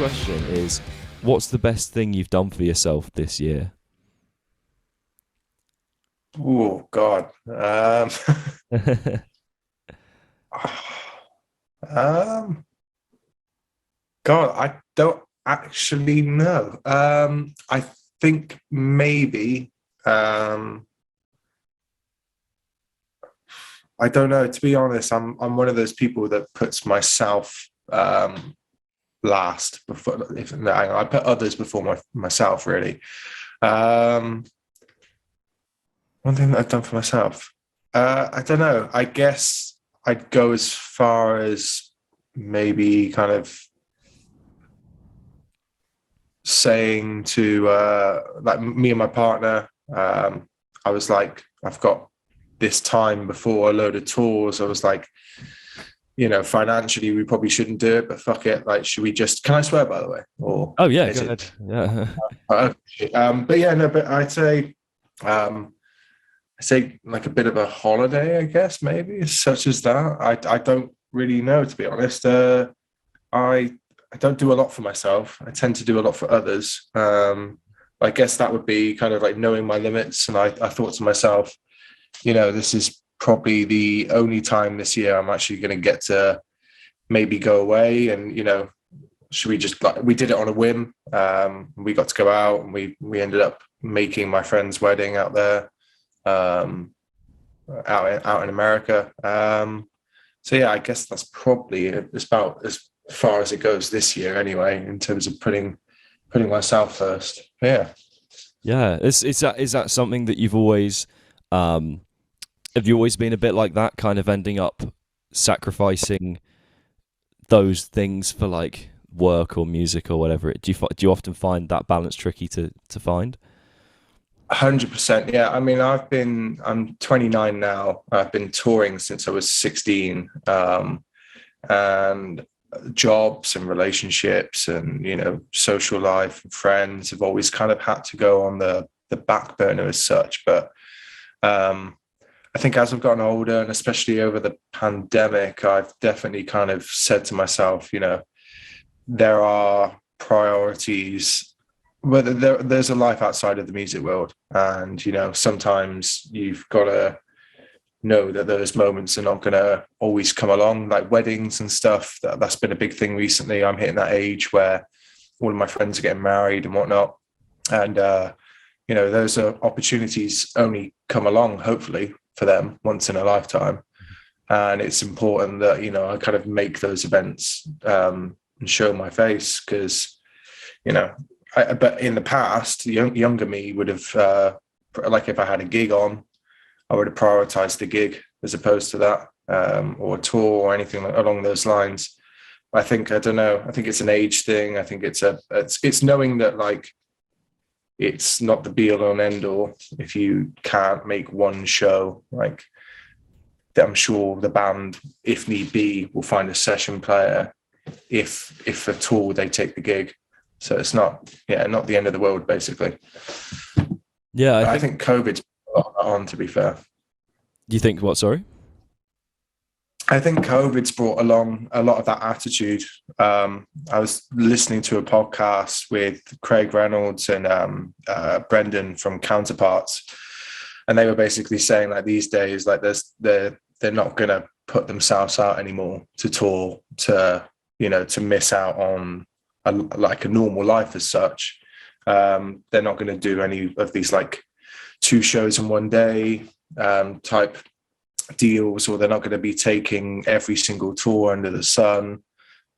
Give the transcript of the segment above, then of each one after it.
last question is, what's the best thing you've done for yourself this year? Oh God. God, I don't actually know. I think maybe I don't know. To be honest, I'm one of those people that puts myself last before. I put others before myself. Really. One thing that I've done for myself. I don't know. I guess I'd go as far as maybe kind of saying to like me and my partner, I was like, I've got this time before a load of tours. I was like, financially we probably shouldn't do it, but fuck it. Like, should we just? Can I swear, by the way? Or oh yeah, go ahead. Yeah. But yeah, no. But I'd say like a bit of a holiday, I guess, maybe, such as that. I don't really know, to be honest. I don't do a lot for myself. I tend to do a lot for others. I guess that would be kind of like knowing my limits. And I thought to myself, this is probably the only time this year I'm actually going to get to maybe go away. And, should we just, like, we did it on a whim. We got to go out, and we ended up making my friend's wedding out there, out in America. So yeah, I guess that's probably about as far as it goes this year anyway, in terms of putting myself first. Yeah. Is that something that you've always have you always been a bit like that, kind of ending up sacrificing those things for like work or music or whatever? Do you often find that balance tricky to find? 100%. Yeah. I mean, I'm 29 now. I've been touring since I was 16. And jobs and relationships and, social life and friends have always kind of had to go on the back burner as such. But I think as I've gotten older, and especially over the pandemic, I've definitely kind of said to myself, there are priorities. Whether there's a life outside of the music world, and sometimes you've got to know that those moments are not going to always come along, like weddings and stuff. That's been a big thing recently. I'm hitting that age where all of my friends are getting married and whatnot, and those are opportunities only come along, hopefully, for them once in a lifetime. And it's important that I kind of make those events and show my face, because but in the past, younger me would have, like, if I had a gig on, I would have prioritized the gig as opposed to that, or a tour or anything along those lines. I think it's an age thing. I think it's knowing that, like, it's not the be all and end all. If you can't make one show, like, I'm sure the band, if need be, will find a session player if at all they take the gig. So it's not the end of the world, basically. Yeah, I think COVID's on, to be fair. Do you think what? Sorry? I think COVID's brought along a lot of that attitude. I was listening to a podcast with Craig Reynolds and Brendan from Counterparts, and they were basically saying, like, these days, like, they're not going to put themselves out anymore to tour, to miss out on a normal life as such. They're not going to do any of these, like, 2 shows in one day type deals, or they're not going to be taking every single tour under the sun,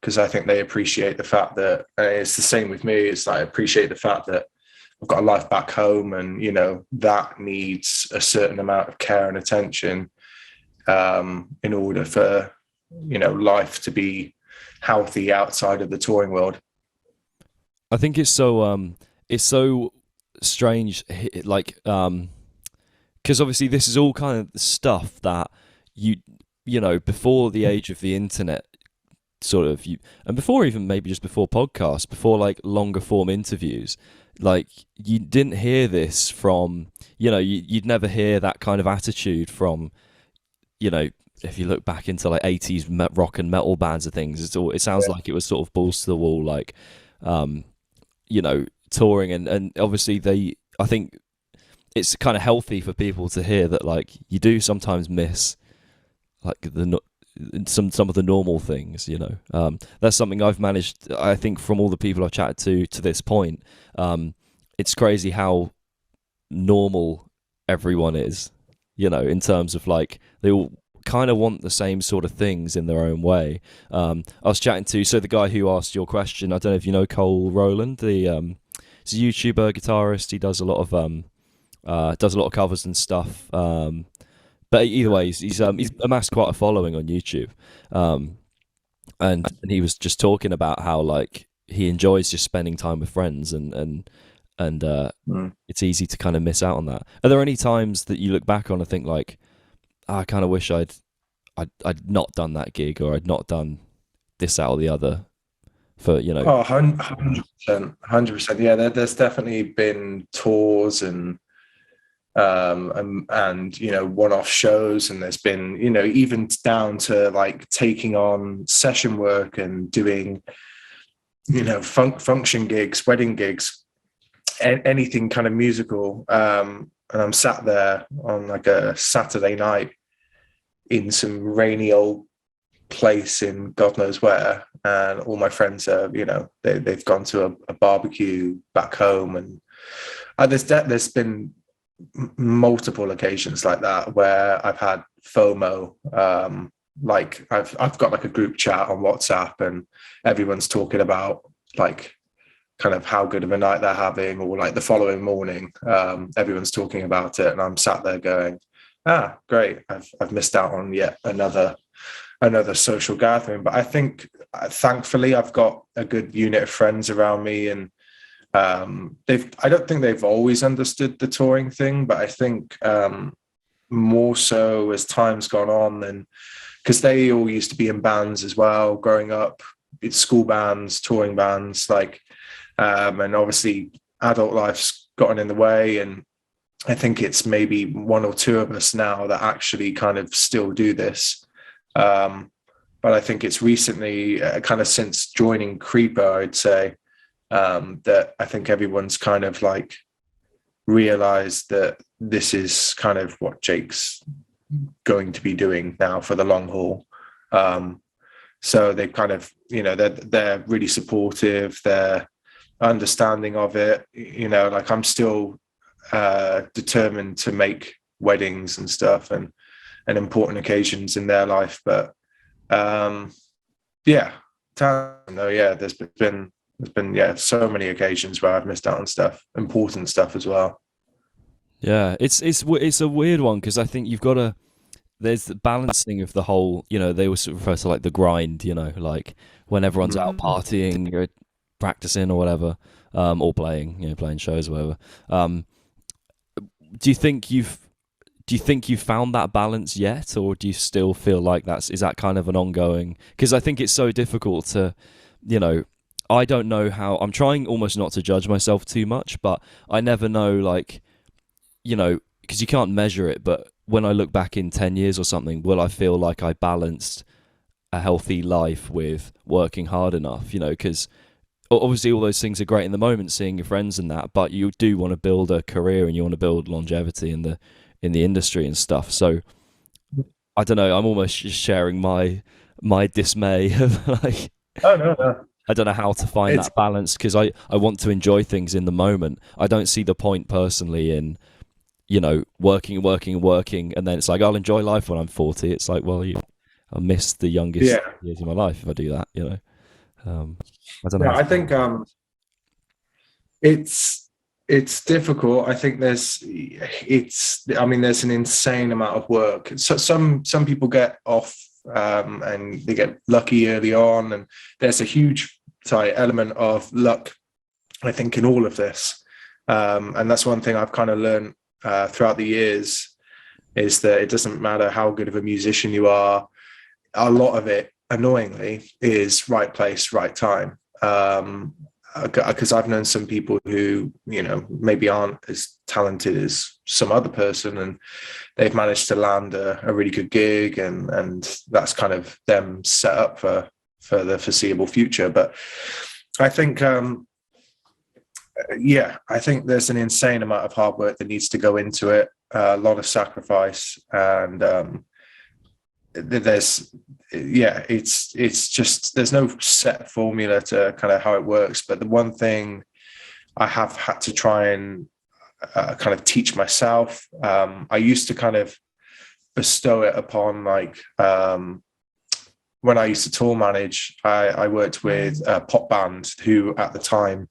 because I think they appreciate the fact that, and it's the same with me, it's like, I appreciate the fact that I've got a life back home, and that needs a certain amount of care and attention in order for life to be healthy outside of the touring world. I think it's so strange, like, because obviously this is all kind of stuff that before the age of the internet, sort of, and before even maybe just before podcasts, before like longer form interviews, like, you didn't hear this from, you'd never hear that kind of attitude from, if you look back into like 80s rock and metal bands and things, it sounds like it was sort of balls to the wall, like, touring, and obviously I think it's kind of healthy for people to hear that, like, you do sometimes miss like some of the normal things, that's something I've managed, I think, from all the people I've chatted to this point. It's crazy how normal everyone is, in terms of, like, they all kind of want the same sort of things in their own way. I was chatting to the guy who asked your question. I don't know if you know Cole Rolland. He's a YouTuber, guitarist. He does a lot of covers and stuff. But either way, he's amassed quite a following on YouTube. And he was just talking about how, like, he enjoys just spending time with friends, and it's easy to kind of miss out on that. Are there any times that you look back on and think, like, I kind of wish I'd not done that gig, or I'd not done this, that, or the other, for 100%. Yeah, there's definitely been tours and one-off shows, and there's been, even down to, like, taking on session work and doing, function gigs, wedding gigs, anything kind of musical. And I'm sat there on, like, a Saturday night in some rainy old place in God knows where, and all my friends are, they've gone to a barbecue back home, and there's been multiple occasions like that where I've had FOMO. Like, I've got, like, a group chat on WhatsApp, and everyone's talking about, like, kind of how good of a night they're having, or, like, the following morning, everyone's talking about it, and I'm sat there going, great, I've missed out on yet another social gathering. But I think, thankfully, I've got a good unit of friends around me, and I don't think they've always understood the touring thing, but I think more so as time's gone on, and because they all used to be in bands as well growing up. It's school bands, touring bands, like, and obviously adult life's gotten in the way, and I think it's maybe one or two of us now that actually kind of still do this. But I think it's recently, kind of since joining Creeper, I'd say, that I think everyone's kind of, like, realized that this is kind of what Jake's going to be doing now for the long haul. So they kind of, they're really supportive. They're understanding of it. Like, I'm still determined to make weddings and stuff, and important occasions in their life. But there's been so many occasions where I've missed out on stuff, important stuff as well. Yeah, it's a weird one, because I think there's the balancing of the whole, they always refer to, like, the grind, like, when everyone's out partying, practicing or whatever, or playing shows or whatever. Do you think you've found that balance yet, or do you still feel like is that kind of an ongoing? Because I think it's so difficult to, I don't know how. I'm trying almost not to judge myself too much, but I never know, like, because you can't measure it. But when I look back in 10 years or something, will I feel like I balanced a healthy life with working hard enough? Because obviously all those things are great in the moment, seeing your friends and that, but you do want to build a career, and you want to build longevity in the industry and stuff. So I don't know, I'm almost just sharing my dismay of, like, no. I don't know how to find that balance, because I want to enjoy things in the moment. I don't see the point personally in, working, and then it's like, I'll enjoy life when I'm 40. It's like, well, I'll miss the youngest years of my life if I do that, I don't know. I think it's difficult. I think there's an insane amount of work. So some people get off, and they get lucky early on, and there's a huge element of luck, I think, in all of this. And that's one thing I've kind of learned throughout the years, is that it doesn't matter how good of a musician you are. A lot of it, annoyingly, is right place, right time. Because I've known some people who, maybe aren't as talented as some other person, and they've managed to land a really good gig, and that's kind of them set up for the foreseeable future. But I think, I think there's an insane amount of hard work that needs to go into it, a lot of sacrifice, and it's just, there's no set formula to kind of how it works. But the one thing I have had to try and kind of teach myself, I used to kind of bestow it upon, like, when I used to tour manage, I worked with a pop band who at the time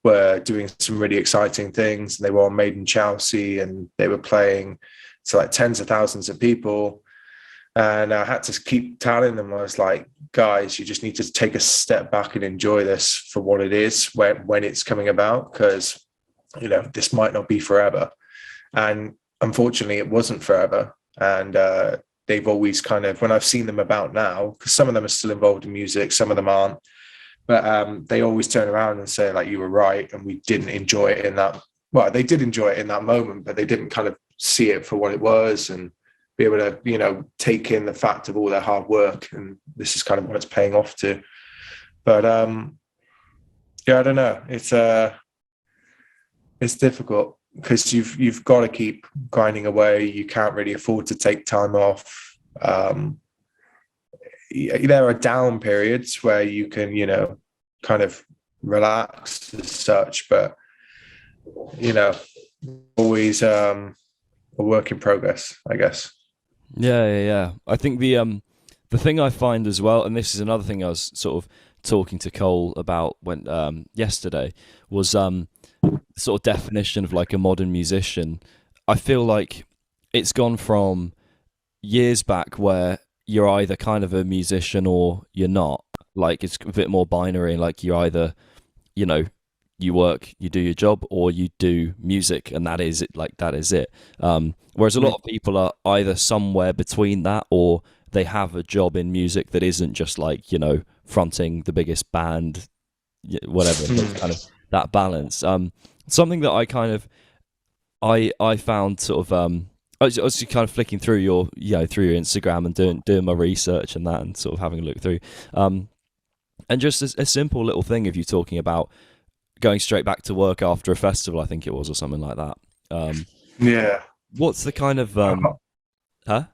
were doing some really exciting things. They were on Made in Chelsea, and they were playing to like tens of thousands of people. And I had to keep telling them, I was like, guys, you just need to take a step back and enjoy this for what it is when it's coming about, because, you know, this might not be forever. And unfortunately, it wasn't forever. And they've always kind of, when I've seen them about now, because some of them are still involved in music, some of them aren't, but they always turn around and say, like, you were right, and we didn't enjoy it in that, well, they did enjoy it in that moment, but they didn't kind of see it for what it was and be able to, you know, take in the fact of all their hard work, and this is kind of what it's paying off to. But I don't know, it's difficult, because you've got to keep grinding away. You can't really afford to take time off. There are down periods where you can, you know, kind of relax as such, but, you know, always a work in progress, I guess. Yeah. I think the thing I find as well, and this is another thing I was sort of talking to Cole about when yesterday, was sort of definition of like a modern musician. I feel like it's gone from years back where you're either kind of a musician or you're not. Like, it's a bit more binary. Like, you're either, you know, you work, you do your job, or you do music, and that is it. Like, that is it. Whereas a lot of people are either somewhere between that, or they have a job in music that isn't just like, you know, fronting the biggest band, whatever. It's kind of that balance. Something that I kind of I found sort of I was just kind of flicking through your Instagram and doing my research and that, and sort of having a look through, and just a simple little thing of you talking about going straight back to work after a festival, I think it was, or something like that. Yeah. What's the kind of huh?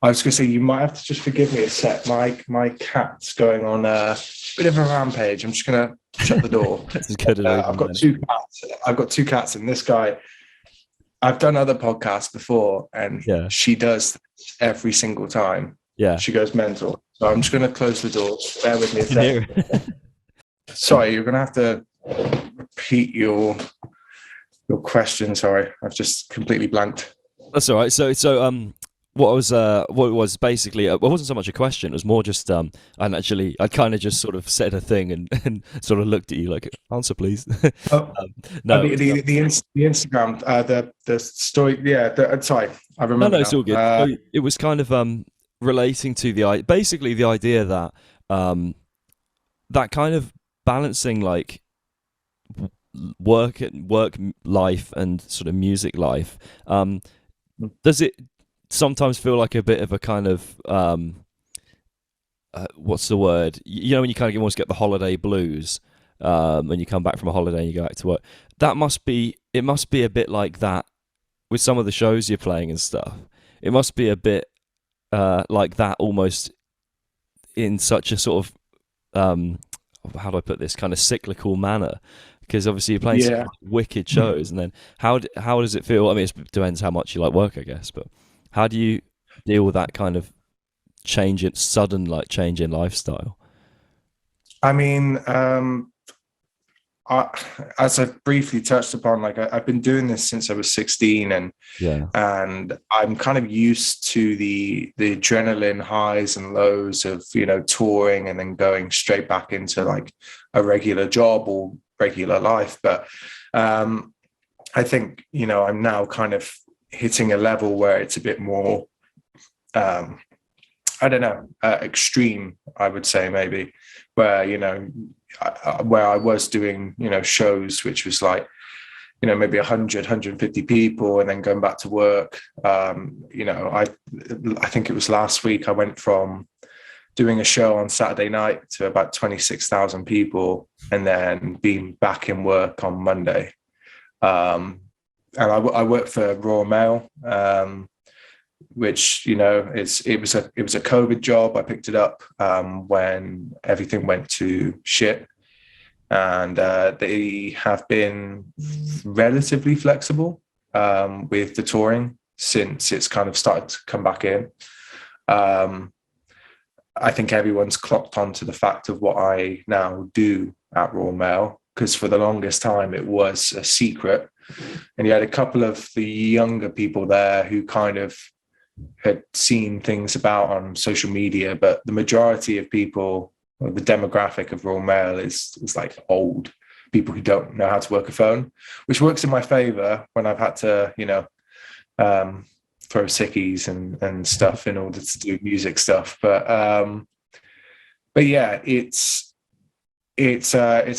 I was going to say, you might have to just forgive me a sec. My cat's going on a bit of a rampage. I'm just going to shut the door. That's as good as I've got two cats. I've got two cats, and this guy, I've done other podcasts before, and she does every single time. Yeah, she goes mental. So I'm just going to close the door. Bear with me a second. Sorry, you're going to have to repeat your question. Sorry, I've just completely blanked. That's all right. So what it was basically, it wasn't so much a question, it was more just I kind of just sort of said a thing and sort of looked at you like, answer please. No, the Instagram, the story, sorry, I remember. No, it's all good. So it was kind of relating to the idea that that kind of balancing, like, work life and sort of music life, does it sometimes feel like a bit of a kind of what's the word, you know, when you kind of almost get the holiday blues when you come back from a holiday and you go back to work? It must be a bit like that with some of the shows you're playing and stuff. It must be a bit like that, almost in such a sort of how do I put this, kind of cyclical manner, because obviously you're playing some wicked shows, and then how does it feel? I mean, it depends how much you like work, I guess, but how do you deal with that kind of sudden change in lifestyle? I mean, as I briefly touched upon, like, I've been doing this since I was 16, and I'm kind of used to the adrenaline highs and lows of, you know, touring and then going straight back into like a regular job or regular life. But I think, you know, I'm now kind of hitting a level where it's a bit more extreme, I would say, maybe, where, you know, where I was doing, you know, shows which was like, you know, maybe 100, 150 people, and then going back to work. You know, I think it was last week I went from doing a show on Saturday night to about 26,000 people, and then being back in work on Monday. And I work for Royal Mail, which, you know, it was a COVID job. I picked it up when everything went to shit, and they have been relatively flexible with the touring since it's kind of started to come back in. I think everyone's clocked onto the fact of what I now do at Royal Mail, because for the longest time it was a secret, and you had a couple of the younger people there who kind of had seen things about on social media, but the majority of people, or the demographic of Royal Mail is like old people who don't know how to work a phone, which works in my favor when I've had to, you know, throw sickies and stuff in order to do music stuff. But yeah, it's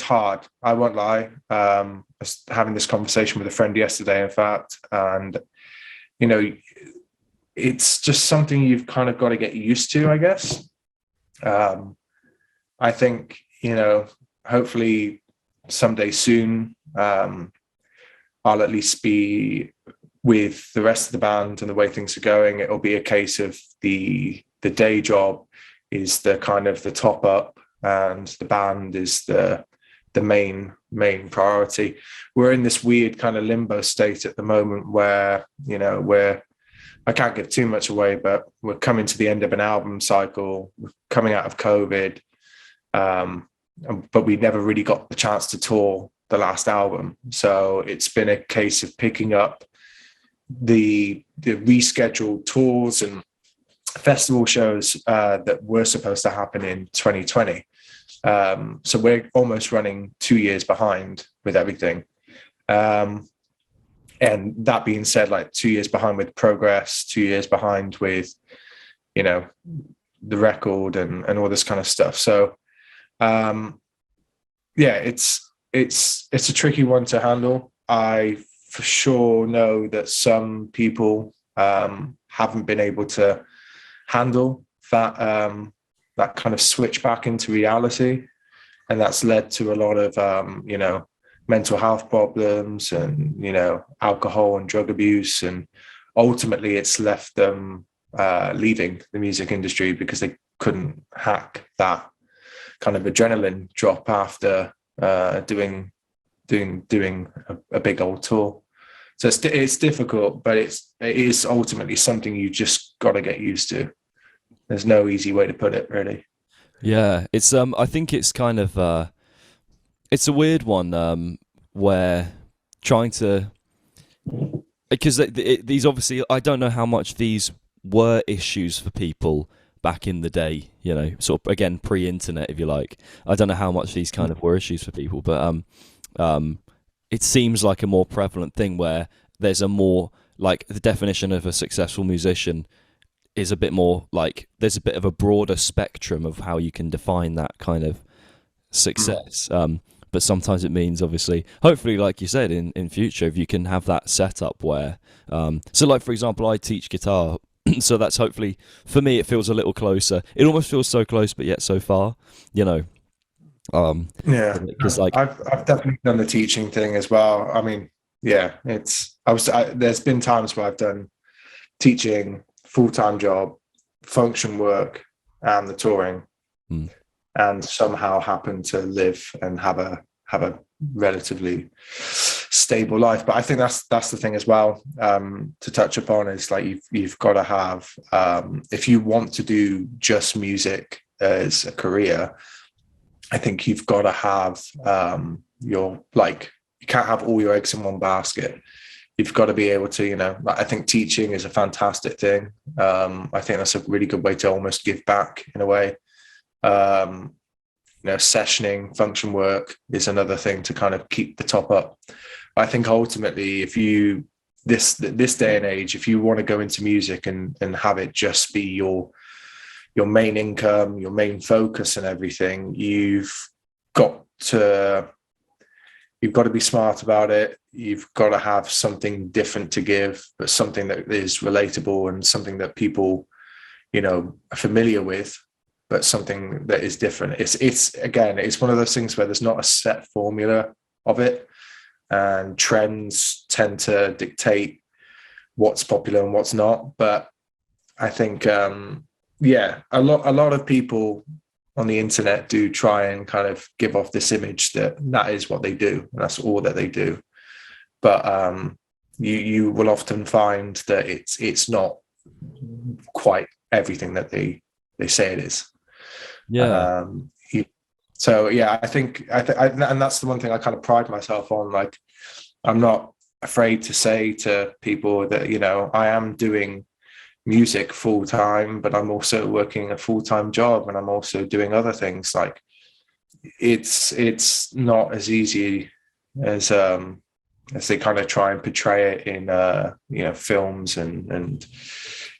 hard. I won't lie. I was having this conversation with a friend yesterday, in fact, and, you know, it's just something you've kind of got to get used to, I guess. I think, you know, hopefully someday soon, I'll at least be with the rest of the band, and the way things are going, it'll be a case of the day job is the kind of the top up, and the band is the main priority. We're in this weird kind of limbo state at the moment where, you know, I can't give too much away, but we're coming to the end of an album cycle. We're coming out of COVID, but we never really got the chance to tour the last album. So it's been a case of picking up the rescheduled tours and festival shows that were supposed to happen in 2020. So we're almost running 2 years behind with everything. And that being said, like 2 years behind with progress, 2 years behind with, you know, the record and all this kind of stuff. So yeah, it's a tricky one to handle. I for sure know that some people haven't been able to handle that that kind of switch back into reality, and that's led to a lot of you know, mental health problems and, you know, alcohol and drug abuse, and ultimately it's left them leaving the music industry because they couldn't hack that kind of adrenaline drop after doing a big old tour. So it's difficult, but it is ultimately something you just got to get used to. There's no easy way to put it, really. Yeah, it's I think it's kind of it's a weird one where trying to, because these obviously, I don't know how much these were issues for people back in the day, you know, sort of, again, pre-internet, if you like. I don't know how much these kind of were issues for people, but it seems like a more prevalent thing where there's a more, like, the definition of a successful musician is a bit more like, there's a bit of a broader spectrum of how you can define that kind of success. But sometimes it means, obviously, hopefully, like you said, in future, if you can have that setup where, so like, for example, I teach guitar, so that's hopefully, for me, it feels a little closer. It almost feels so close, but yet so far, you know. Yeah, because like I've definitely done the teaching thing as well. I mean, yeah, there's been times where I've done teaching, full-time job, function work, and the touring, and somehow happen to live and have a relatively stable life. But I think that's the thing as well, to touch upon, is like you've got to have, if you want to do just music as a career, I think you've got to have you can't have all your eggs in one basket. You've got to be able to, you know, I think teaching is a fantastic thing. I think that's a really good way to almost give back in a way. You know, sessioning, function work is another thing to kind of keep the top up. I think ultimately, if you, this day and age, if you want to go into music and have it just be your main income, your main focus and everything, you've got to be smart about it. You've got to have something different to give, but something that is relatable and something that people, you know, are familiar with, but something that is different. It's again, it's one of those things where there's not a set formula of it, and trends tend to dictate what's popular and what's not. But I think, yeah, a lot of people on the internet do try and kind of give off this image that is what they do, and that's all that they do. But you will often find that it's not quite everything that they say it is. Yeah. So yeah, I think and that's the one thing I kind of pride myself on. Like, I'm not afraid to say to people that, you know, I am doing music full time, but I'm also working a full-time job, and I'm also doing other things. Like, it's not as easy as they kind of try and portray it in you know, films and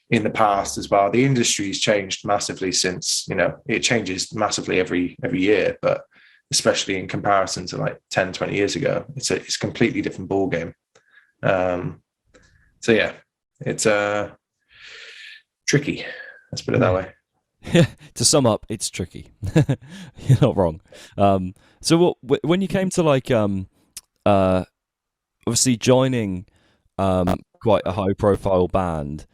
in the past as well. The industry's changed massively since, you know, it changes massively every year, but especially in comparison to like 10, 20 years ago, it's a completely different ball game. So yeah, it's tricky. Let's put it that way. Yeah. To sum up, it's tricky. You're not wrong. So when you came to like obviously joining quite a high profile band,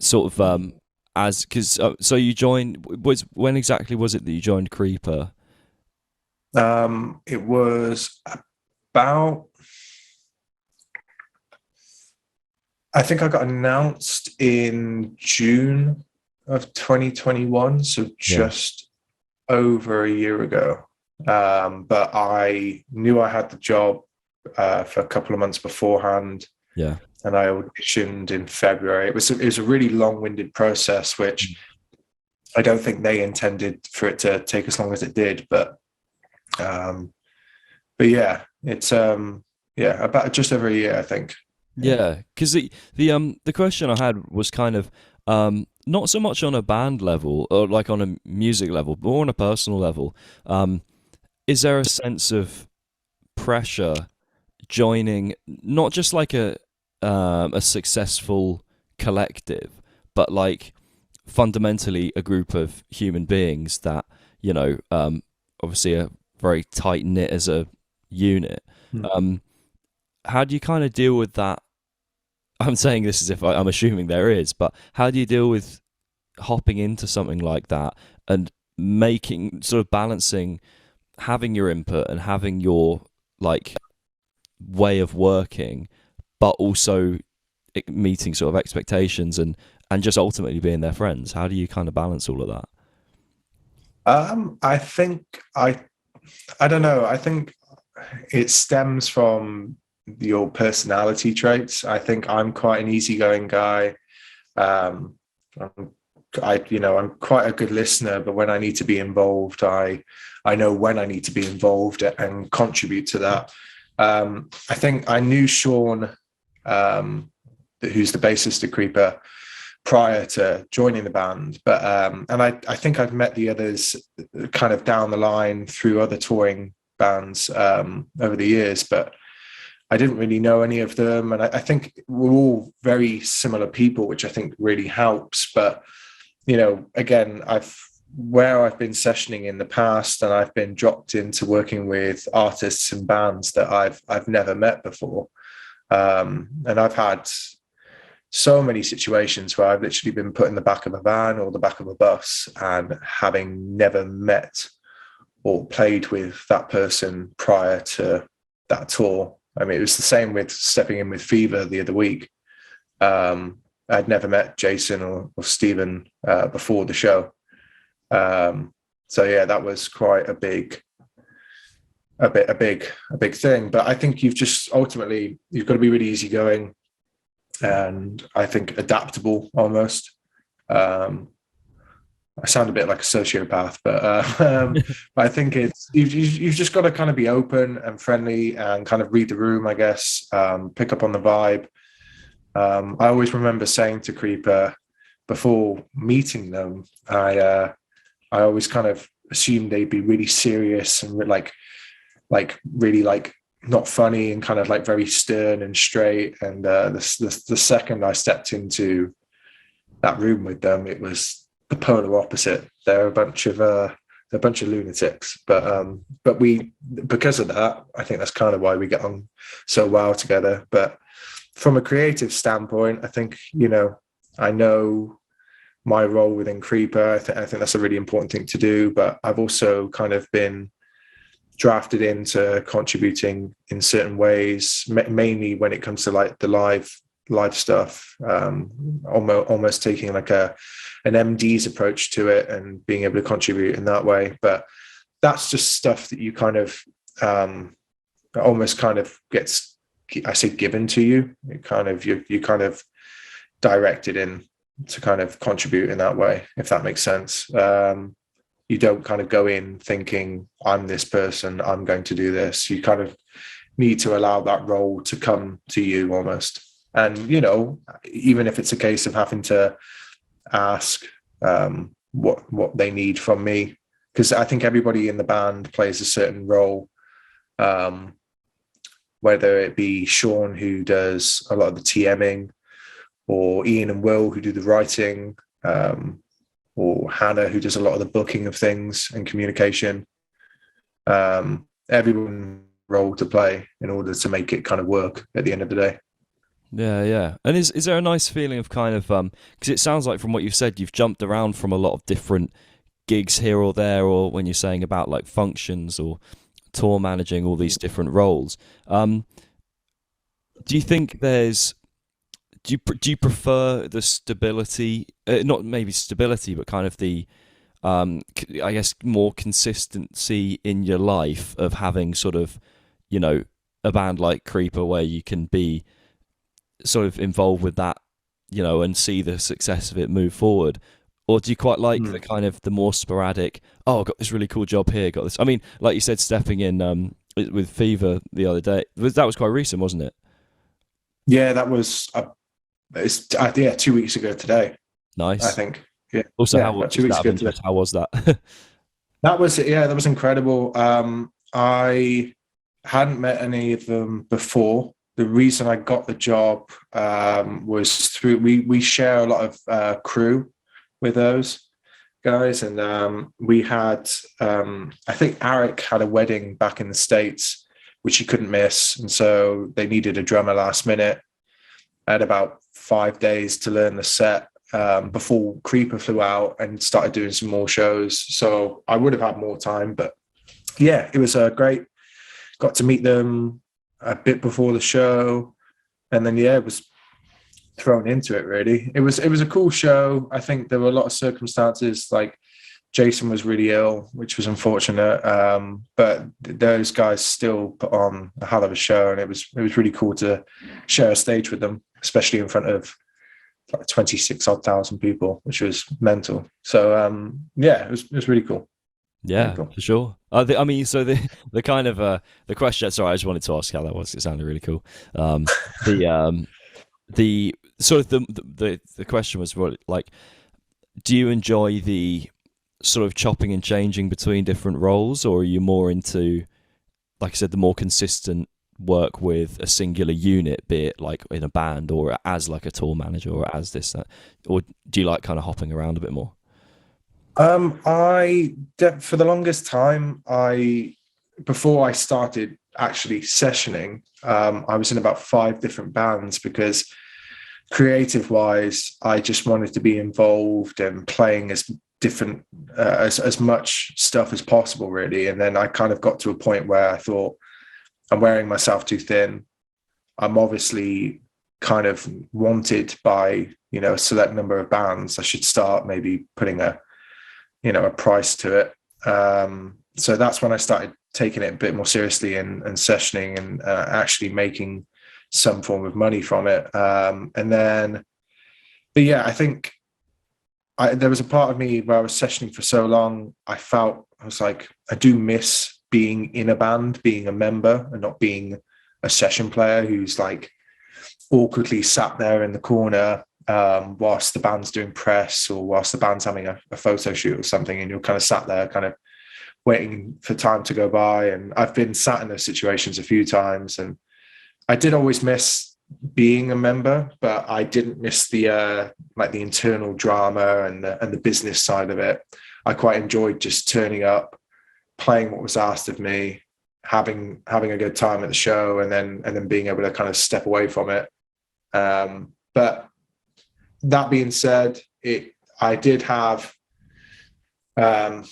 sort of as because so you joined, when exactly was it that you joined Creeper? It was about, I think I got announced in June of 2021, so just over a year ago. But I knew I had the job for a couple of months beforehand. Yeah. And I auditioned in February. It was a really long-winded process, which I don't think they intended for it to take as long as it did. But yeah, it's about just over a year, I think. Yeah, because the question I had was kind of not so much on a band level or like on a music level, but more on a personal level. Is there a sense of pressure joining not just like a successful collective, but like fundamentally a group of human beings that, you know, obviously are very tight knit as a unit? How do you kind of deal with that? I'm saying this as if I'm assuming there is, but how do you deal with hopping into something like that and making, sort of balancing having your input and having your like way of working, but also meeting sort of expectations and just ultimately being their friends? How do you kind of balance all of that? I think I don't know. I think it stems from your personality traits. I think I'm quite an easygoing guy. I'm quite a good listener, but when I need to be involved, I know when I need to be involved and contribute to that. I think I knew Sean, who's the bassist of Creeper, prior to joining the band, but and I think I've met the others kind of down the line through other touring bands over the years, but I didn't really know any of them. And I think we're all very similar people, which I think really helps. But, you know, again, I've been sessioning in the past, and I've been dropped into working with artists and bands that I've never met before. And I've had so many situations where I've literally been put in the back of a van or the back of a bus, and having never met or played with that person prior to that tour. I mean, it was the same with stepping in with Fever the other week. I'd never met Jason or Stephen before the show. So yeah, that was quite a big thing. But I think you've got to be really easygoing, and I think adaptable almost. I sound a bit like a sociopath, but I think you've just got to kind of be open and friendly and kind of read the room, I guess, pick up on the vibe. I always remember saying to Creeper before meeting them, I always kind of assumed they'd be really serious and like really like not funny and kind of like very stern and straight. And the second I stepped into that room with them, it was the polar opposite. They're a bunch of lunatics, but we, because of that, I think that's kind of why we get on so well together. But from a creative standpoint, I think, I know my role within Creeper. I think that's a really important thing to do, but I've also kind of been drafted into contributing in certain ways, mainly when it comes to like the live stuff, almost taking like an MD's approach to it and being able to contribute in that way. But that's just stuff that you kind of almost kind of gets, I say, given to you. It kind of you kind of directed in to kind of contribute in that way, if that makes sense. You don't kind of go in thinking, I'm this person, I'm going to do this. You kind of need to allow that role to come to you almost. And, even if it's a case of having to ask what they need from me, because I think everybody in the band plays a certain role, whether it be Sean, who does a lot of the TMing, or Ian and Will, who do the writing, or Hannah, who does a lot of the booking of things and communication. Everyone role to play in order to make it kind of work at the end of the day. Yeah. And is there a nice feeling of kind of, because it sounds like from what you've said, you've jumped around from a lot of different gigs here or there, or when you're saying about like functions or tour managing, all these different roles. Do you think do you prefer the stability, not maybe stability, but kind of the, I guess, more consistency in your life of having sort of, a band like Creeper where you can be sort of involved with that, and see the success of it move forward? Or do you quite like the kind of the more sporadic, I got this really cool job here, got this, I mean, like you said, stepping in with Fever the other day, that was quite recent, wasn't it? Yeah, that was 2 weeks ago today. Nice. I think. Yeah. Also, yeah, how was that? That was incredible. I hadn't met any of them before. The reason I got the job was through we share a lot of crew with those guys, and we had I think Eric had a wedding back in the States which he couldn't miss, and so they needed a drummer last minute. I had about 5 days to learn the set before Creeper flew out and started doing some more shows, so I would have had more time. But yeah, it was great. Got to meet them a bit before the show, and then it was thrown into it. Really, it was a cool show. I think there were a lot of circumstances, like Jason was really ill, which was unfortunate, but those guys still put on a hell of a show, and it was really cool to share a stage with them, especially in front of like 26,000 people, which was mental. So it was really cool. Yeah, cool. For sure. I mean, so the kind of the question. Sorry, I just wanted to ask how that was. It sounded really cool. The sort of the question was like, do you enjoy the sort of chopping and changing between different roles, or are you more into, like I said, the more consistent work with a singular unit, be it like in a band or as like a tour manager or as this, or do you like kind of hopping around a bit more? For the longest time, before I started actually sessioning, I was in about 5 different bands, because creative wise, I just wanted to be involved and playing as different, as much stuff as possible, really. And then I kind of got to a point where I thought, I'm wearing myself too thin. I'm obviously kind of wanted by, a select number of bands. I should start maybe putting a price to it. So that's when I started taking it a bit more seriously and sessioning and actually making some form of money from it. I think there was a part of me where I was sessioning for so long, I was like, I do miss being in a band, being a member, and not being a session player who's like awkwardly sat there in the corner whilst the band's doing press, or whilst the band's having a photo shoot or something, and you're kind of sat there kind of waiting for time to go by. And I've been sat in those situations a few times, and I did always miss being a member, but I didn't miss the like the internal drama and the business side of it. I quite enjoyed just turning up, playing what was asked of me, having a good time at the show, and then being able to kind of step away from it. But that being said, I did have I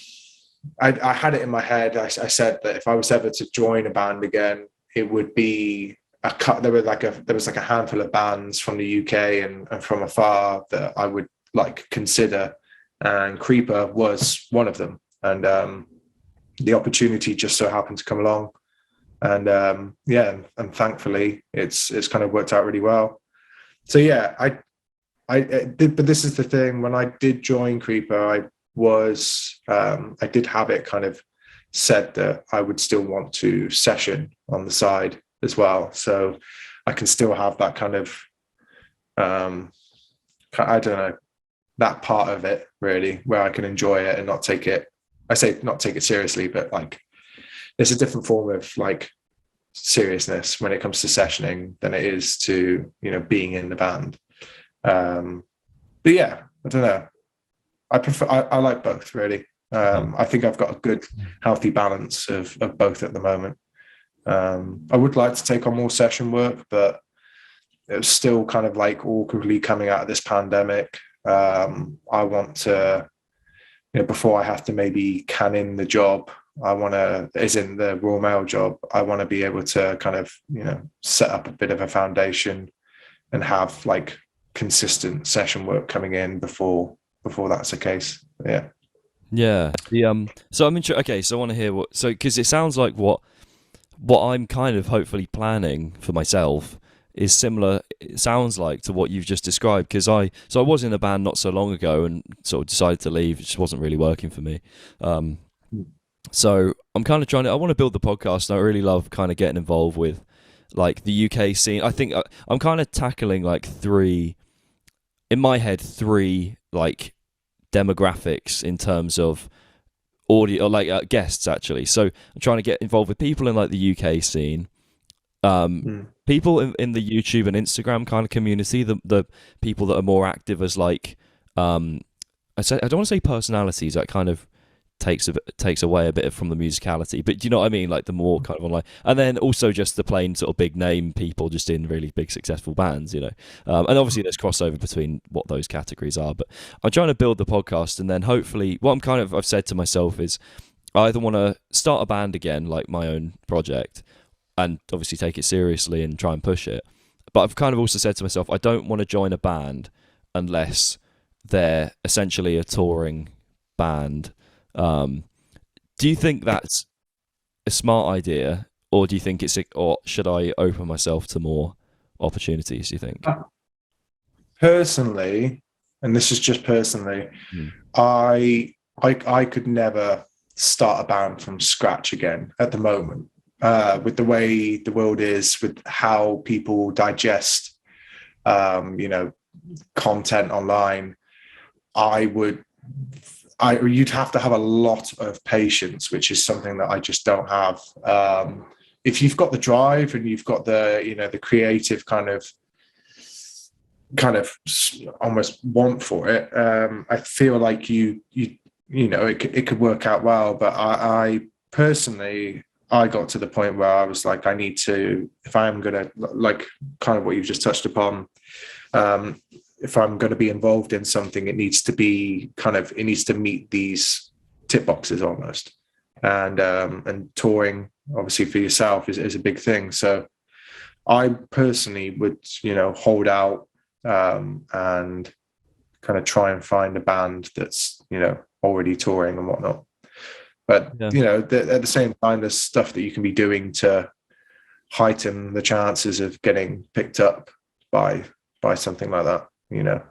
had it in my head. I said that if I was ever to join a band again, it would be a cut. There was like a handful of bands from the UK and from afar that I would like consider, and Creeper was one of them. And the opportunity just so happened to come along, and and thankfully it's kind of worked out really well. So yeah, I did, but this is the thing. When I did join Creeper, I did have it kind of said that I would still want to session on the side as well, so I can still have that kind of I don't know, that part of it really, where I can enjoy it and not take it. I say not take it seriously, but like there's a different form of like seriousness when it comes to sessioning than it is to, you know, being in the band. But yeah, I don't know. I like both really. I think I've got a good healthy balance of both at the moment. I would like to take on more session work, but it was still kind of like awkwardly coming out of this pandemic. I want to, you know, before I have to maybe can in the job, I want to, as in the Royal Mail job, I want to be able to kind of, you know, set up a bit of a foundation and have like consistent session work coming in before that's the case. Yeah. So I'm interested. Okay, so I want to hear because it sounds like what I'm kind of hopefully planning for myself is similar. It sounds like to what you've just described, because I was in a band not so long ago and sort of decided to leave. It just wasn't really working for me. So I'm kind of I want to build the podcast, and I really love kind of getting involved with like the UK scene. I think I'm kind of tackling like three like demographics in terms of audio, or like guests actually. So I'm trying to get involved with people in like the UK scene, people in the YouTube and Instagram kind of community, the people that are more active as like I don't want to say personalities, that kind of takes away a bit from the musicality, but do you know what I mean, like the more kind of online, and then also just the plain sort of big name people just in really big successful bands, you know, and obviously there's crossover between what those categories are. But I'm trying to build the podcast, and then hopefully what I've said to myself is I either want to start a band again, like my own project, and obviously take it seriously and try and push it, but I've kind of also said to myself I don't want to join a band unless they're essentially a touring band. Do you think that's a smart idea, or do you think or should I open myself to more opportunities, do you think? Personally, and this is just personally, I could never start a band from scratch again at the moment, with the way the world is, with how people digest you know, content online. You'd have to have a lot of patience, which is something that I just don't have. If you've got the drive and you've got the, you know, the creative kind of almost want for it, I feel like you know, it could work out well. But I personally, I got to the point where I was like, I need to, if I'm gonna, like kind of what you've just touched upon, if I'm going to be involved in something, it needs to meet these tip boxes almost. And touring, obviously, for yourself is a big thing. So I personally would, you know, hold out and kind of try and find a band that's, you know, already touring and whatnot. But, you know, at the same time, there's stuff that you can be doing to heighten the chances of getting picked up by something like that, you know.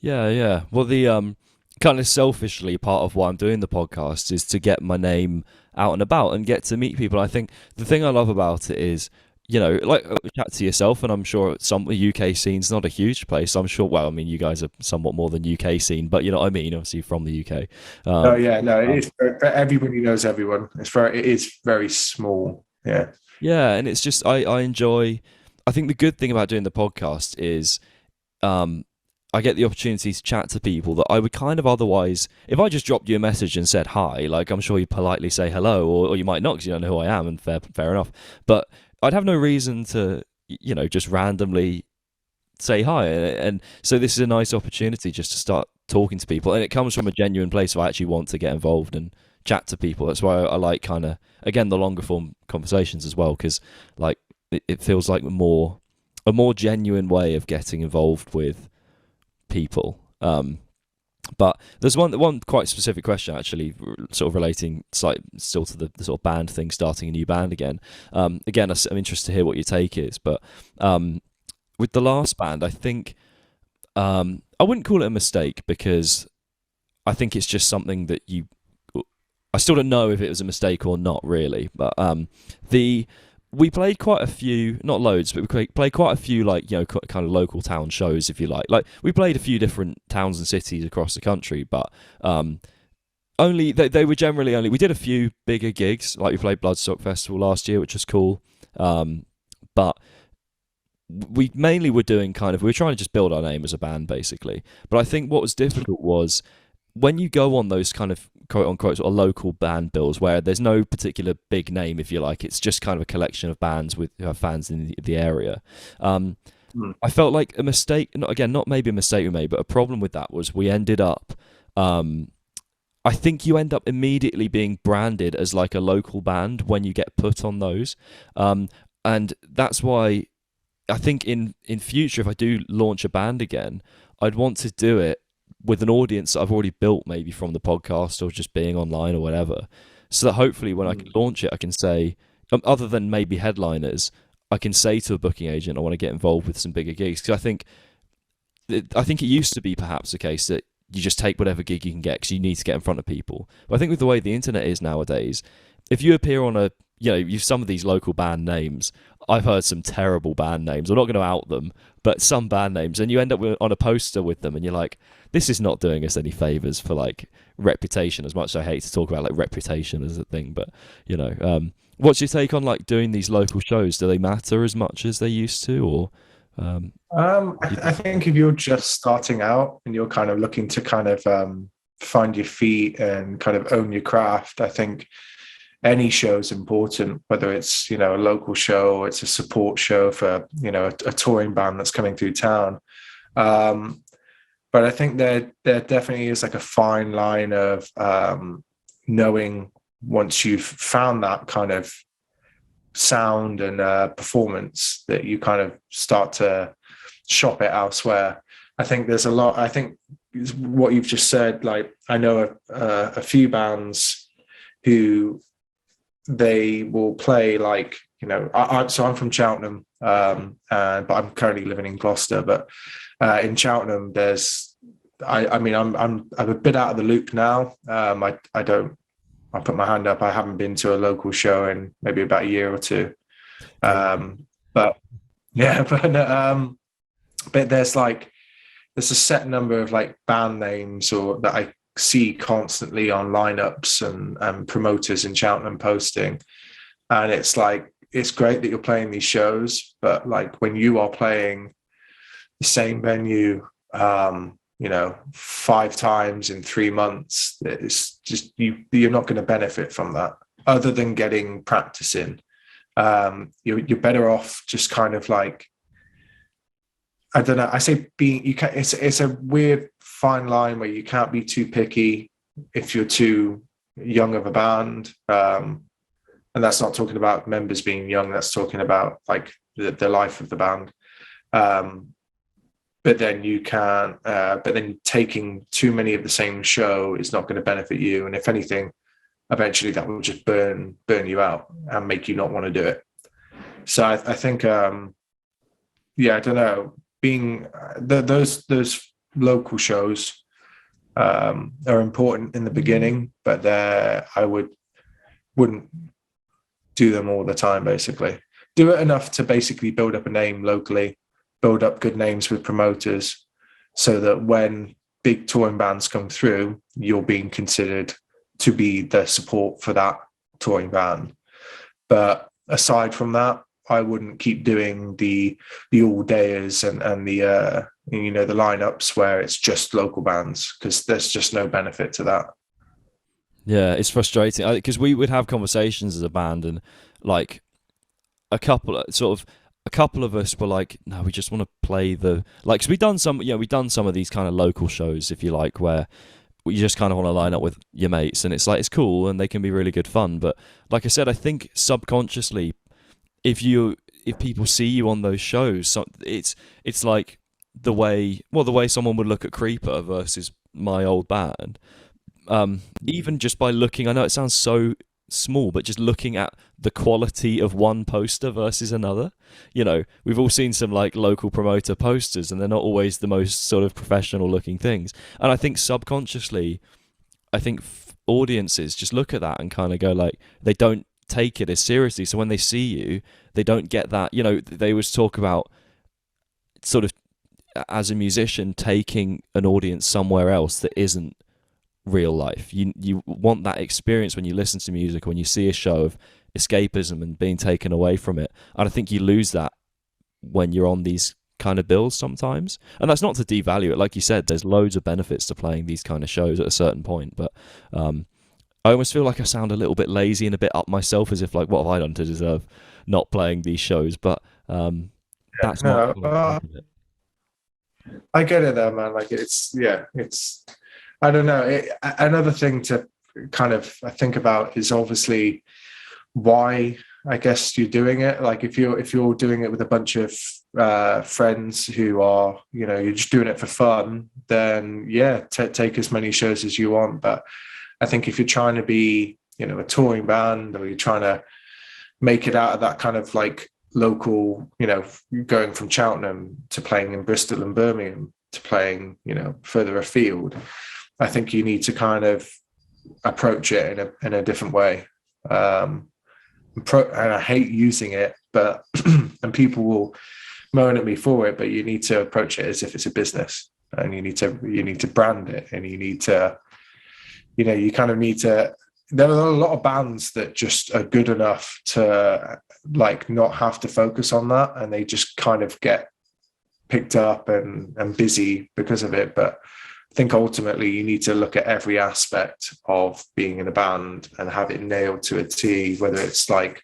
Yeah. Well, the kind of selfishly part of why I'm doing the podcast is to get my name out and about and get to meet people. I think the thing I love about it is, you know, like chat to yourself, and I'm sure the UK scene's not a huge place. I'm sure, well, I mean, you guys are somewhat more than UK scene, but you know what I mean, obviously from the UK. It's everybody knows everyone. It is very small. Yeah, and it's just I enjoy I think the good thing about doing the podcast is I get the opportunity to chat to people that I would kind of otherwise, if I just dropped you a message and said hi, like I'm sure you politely say hello, or you might not because you don't know who I am, and fair enough. But I'd have no reason to, just randomly say hi. And so this is a nice opportunity just to start talking to people. And it comes from a genuine place where I actually want to get involved and chat to people. That's why I like kind of, again, the longer form conversations as well, because like it feels like a more genuine way of getting involved with people. But there's one quite specific question actually, sort of relating still to the sort of band thing, starting a new band again. Again, I'm interested to hear what your take is, but with the last band, I think I wouldn't call it a mistake, because I think it's just something that I still don't know if it was a mistake or not really, but we played quite a few, not loads, but we played quite a few, like, kind of local town shows, if you like. Like, we played a few different towns and cities across the country, but only they were generally only. We did a few bigger gigs, like we played Bloodstock Festival last year, which was cool. But we mainly were doing we were trying to just build our name as a band, basically. But I think what was difficult was when you go on those kind of quote-unquote sort of local band bills where there's no particular big name, if you like, it's just kind of a collection of bands who have fans in the area. I felt like a mistake, not maybe a mistake we made, but a problem with that was we ended up, I think you end up immediately being branded as like a local band when you get put on those. And that's why I think in future, if I do launch a band again, I'd want to do it with an audience that I've already built, maybe from the podcast or just being online or whatever, so that hopefully when I can launch it, I can say, other than maybe headliners, I can say to a booking agent, I want to get involved with some bigger gigs. Because I think it used to be perhaps the case that you just take whatever gig you can get because you need to get in front of people. But I think with the way the internet is nowadays, if you appear on some of these local band names, I've heard some terrible band names. I'm not going to out them, but some band names, and you end up on a poster with them, and you're like, this is not doing us any favors for like reputation. As much as I hate to talk about like reputation as a thing, but what's your take on like doing these local shows? Do they matter as much as they used to, or? I think if you're just starting out and you're kind of looking to kind of find your feet and kind of own your craft, I think any show is important, whether it's, a local show or it's a support show for, a touring band that's coming through town. But I think there definitely is like a fine line of knowing once you've found that kind of sound and performance that you kind of start to shop it elsewhere. I think there's a lot. I think what you've just said, like I know a few bands who they will play like, so I'm from Cheltenham, but I'm currently living in Gloucester. But in Cheltenham, I'm a bit out of the loop now. I'll put my hand up. I haven't been to a local show in maybe about a year or two. But there's a set number of like band names or that I see constantly on lineups and promoters in Cheltenham posting. And it's like, it's great that you're playing these shows, but like when you are playing the same venue, 5 times in 3 months, it's just you're not going to benefit from that other than getting practice in. You're better off just kind of like, I don't know, I say it's a weird fine line where you can't be too picky if you're too young of a band, and that's not talking about members being young, that's talking about like the life of the band. But then taking too many of the same show is not going to benefit you. And if anything, eventually that will just burn you out and make you not want to do it. So I think, I don't know, being those local shows are important in the beginning, but I wouldn't do them all the time, basically. Do it enough to basically build up a name locally, build up good names with promoters, so that when big touring bands come through, you're being considered to be the support for that touring band. But aside from that, I wouldn't keep doing the all dayers and the the lineups where it's just local bands, because there's just no benefit to that. Yeah, it's frustrating because we would have conversations as a band, and like a couple of us were like, no, we just want to play cause we've done some of these kind of local shows, if you like, where you just kind of want to line up with your mates, and it's like, it's cool and they can be really good fun. But like I said, I think subconsciously, if people see you on those shows, it's like the way someone would look at Creeper versus my old band. Even just by looking, I know it sounds so small, but just looking at the quality of one poster versus another. We've all seen some like local promoter posters, and they're not always the most sort of professional looking things. And I think subconsciously, audiences just look at that and kind of go like, they don't take it as seriously. So when they see you, they don't get that. They always talk about sort of, as a musician, taking an audience somewhere else that isn't real life. You want that experience when you listen to music, when you see a show, of escapism and being taken away from it. And I think you lose that when you're on these kind of bills sometimes. And that's not to devalue it. Like you said, there's loads of benefits to playing these kind of shows at a certain point. But I almost feel like I sound a little bit lazy and a bit up myself, as if like, what have I done to deserve not playing these shows? But that's not I get it though, man. Like it's I don't know. Another thing to kind of think about is obviously why, I guess, you're doing it. Like if you're doing it with a bunch of friends who are, you're just doing it for fun, then yeah, take as many shows as you want. But I think if you're trying to be, a touring band, or you're trying to make it out of that kind of like local, going from Cheltenham to playing in Bristol and Birmingham to playing, further afield, I think you need to kind of approach it in a different way. And I hate using it, but and people will moan at me for it, but you need to approach it as if it's a business, and you need to brand it, and you need to, you kind of need to. There are a lot of bands that just are good enough to like not have to focus on that, and they just kind of get picked up and busy because of it. But I think ultimately you need to look at every aspect of being in a band and have it nailed to a T, whether it's like,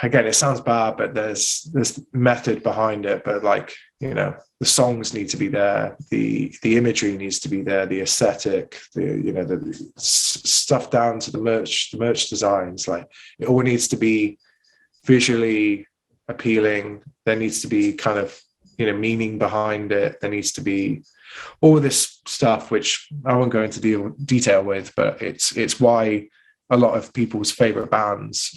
again, it sounds bad, but there's method behind it. But like, the songs need to be there, the imagery needs to be there, the aesthetic, the stuff down to the merch designs. Like, it all needs to be visually appealing. There needs to be kind of, meaning behind it. There needs to be all this stuff, which I won't go into detail with, but it's why a lot of people's favorite bands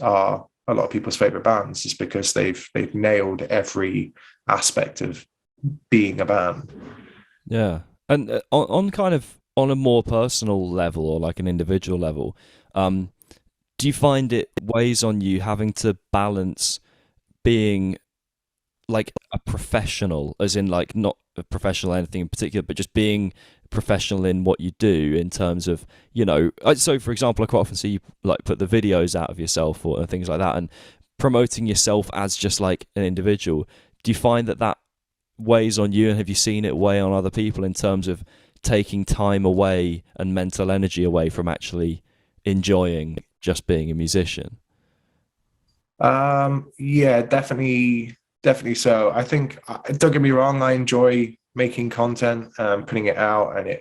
is because they've nailed every aspect of being a band. Yeah. And on a more personal level, or like an individual level, do you find it weighs on you having to balance being like a professional, as in like not a professional anything in particular, but just being professional in what you do, in terms of, so for example, I quite often see you like put the videos out of yourself or things like that, and promoting yourself as just like an individual. Do you find that weighs on you, and have you seen it weigh on other people in terms of taking time away and mental energy away from actually enjoying just being a musician? Yeah, definitely so. I think, don't get me wrong, I enjoy making content, putting it out, and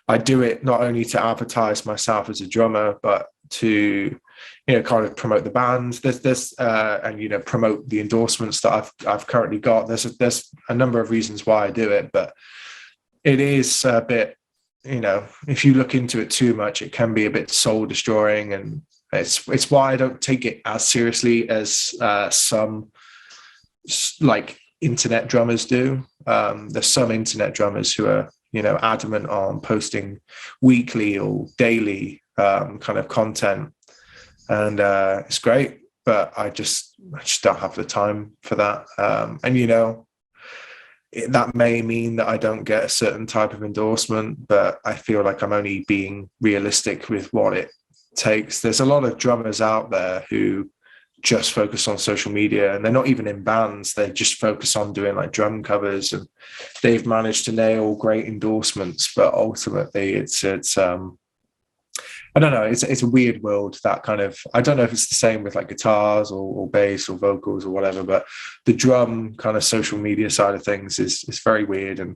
I do it not only to advertise myself as a drummer, but to kind of promote the bands. There's and promote the endorsements that I've currently got. There's a number of reasons why I do it, but it is a bit, if you look into it too much, it can be a bit soul destroying, and it's why I don't take it as seriously as some like internet drummers do. There's some internet drummers who are adamant on posting weekly or daily kind of content, and it's great, but I just don't have the time for that. And that may mean that I don't get a certain type of endorsement, but I feel like I'm only being realistic with what it takes. There's a lot of drummers out there who just focus on social media, and they're not even in bands. They just focus on doing like drum covers, and they've managed to nail great endorsements. But ultimately, it's I don't know. It's a weird world, that kind of. I don't know if it's the same with like guitars or bass or vocals or whatever, but the drum kind of social media side of things is very weird. And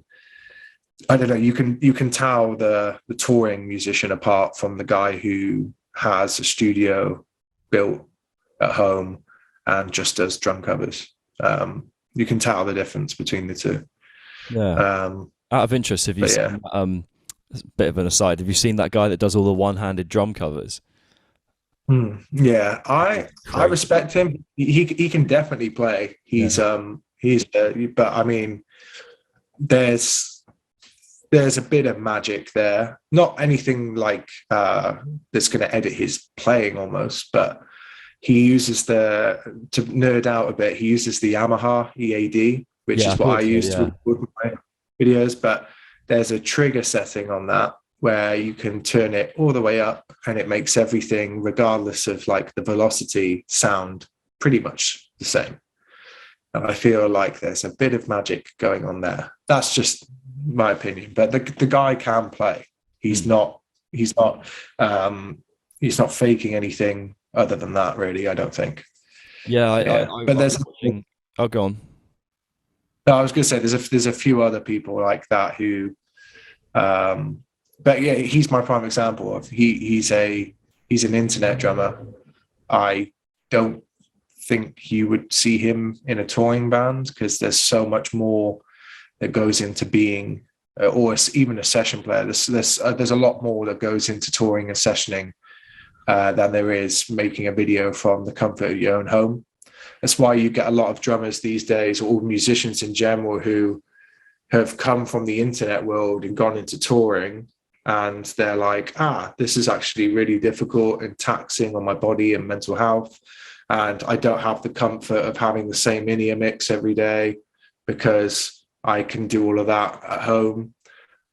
I don't know. You can tell the touring musician apart from the guy who has a studio built at home and just does drum covers. You can tell the difference between the two. Yeah. Out of interest, have you seen, a bit of an aside, have you seen that guy that does all the one-handed drum covers? Yeah, I respect him. He can definitely play. But I mean, there's a bit of magic there. Not anything like that's going to edit his playing almost, but he uses to nerd out a bit, he uses the Yamaha EAD, which is what I use to record my videos. But there's a trigger setting on that where you can turn it all the way up, and it makes everything, regardless of like the velocity, sound pretty much the same. And I feel like there's a bit of magic going on there. That's just my opinion. But the guy can play. He's not faking anything other than that, really. I don't think. But there's. I'll go on. No, I was going to say there's a few other people like that who, but yeah, he's my prime example of he's an internet drummer. I don't think you would see him in a touring band because there's so much more that goes into being, or even a session player. There's a lot more that goes into touring and sessioning than there is making a video from the comfort of your own home. That's why you get a lot of drummers these days, or musicians in general, who have come from the internet world and gone into touring, and they're like, this is actually really difficult and taxing on my body and mental health, and I don't have the comfort of having the same in-ear mix every day because I can do all of that at home.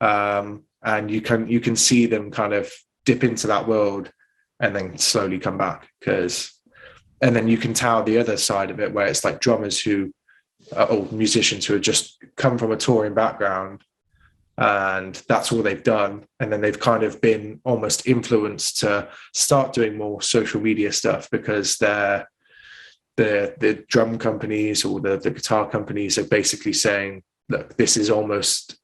And you can see them kind of dip into that world and then slowly come back, and then you can tell the other side of it, where it's like drummers or musicians who have just come from a touring background, and that's all they've done. And then they've kind of been almost influenced to start doing more social media stuff because the drum companies or the guitar companies are basically saying, look, this is almost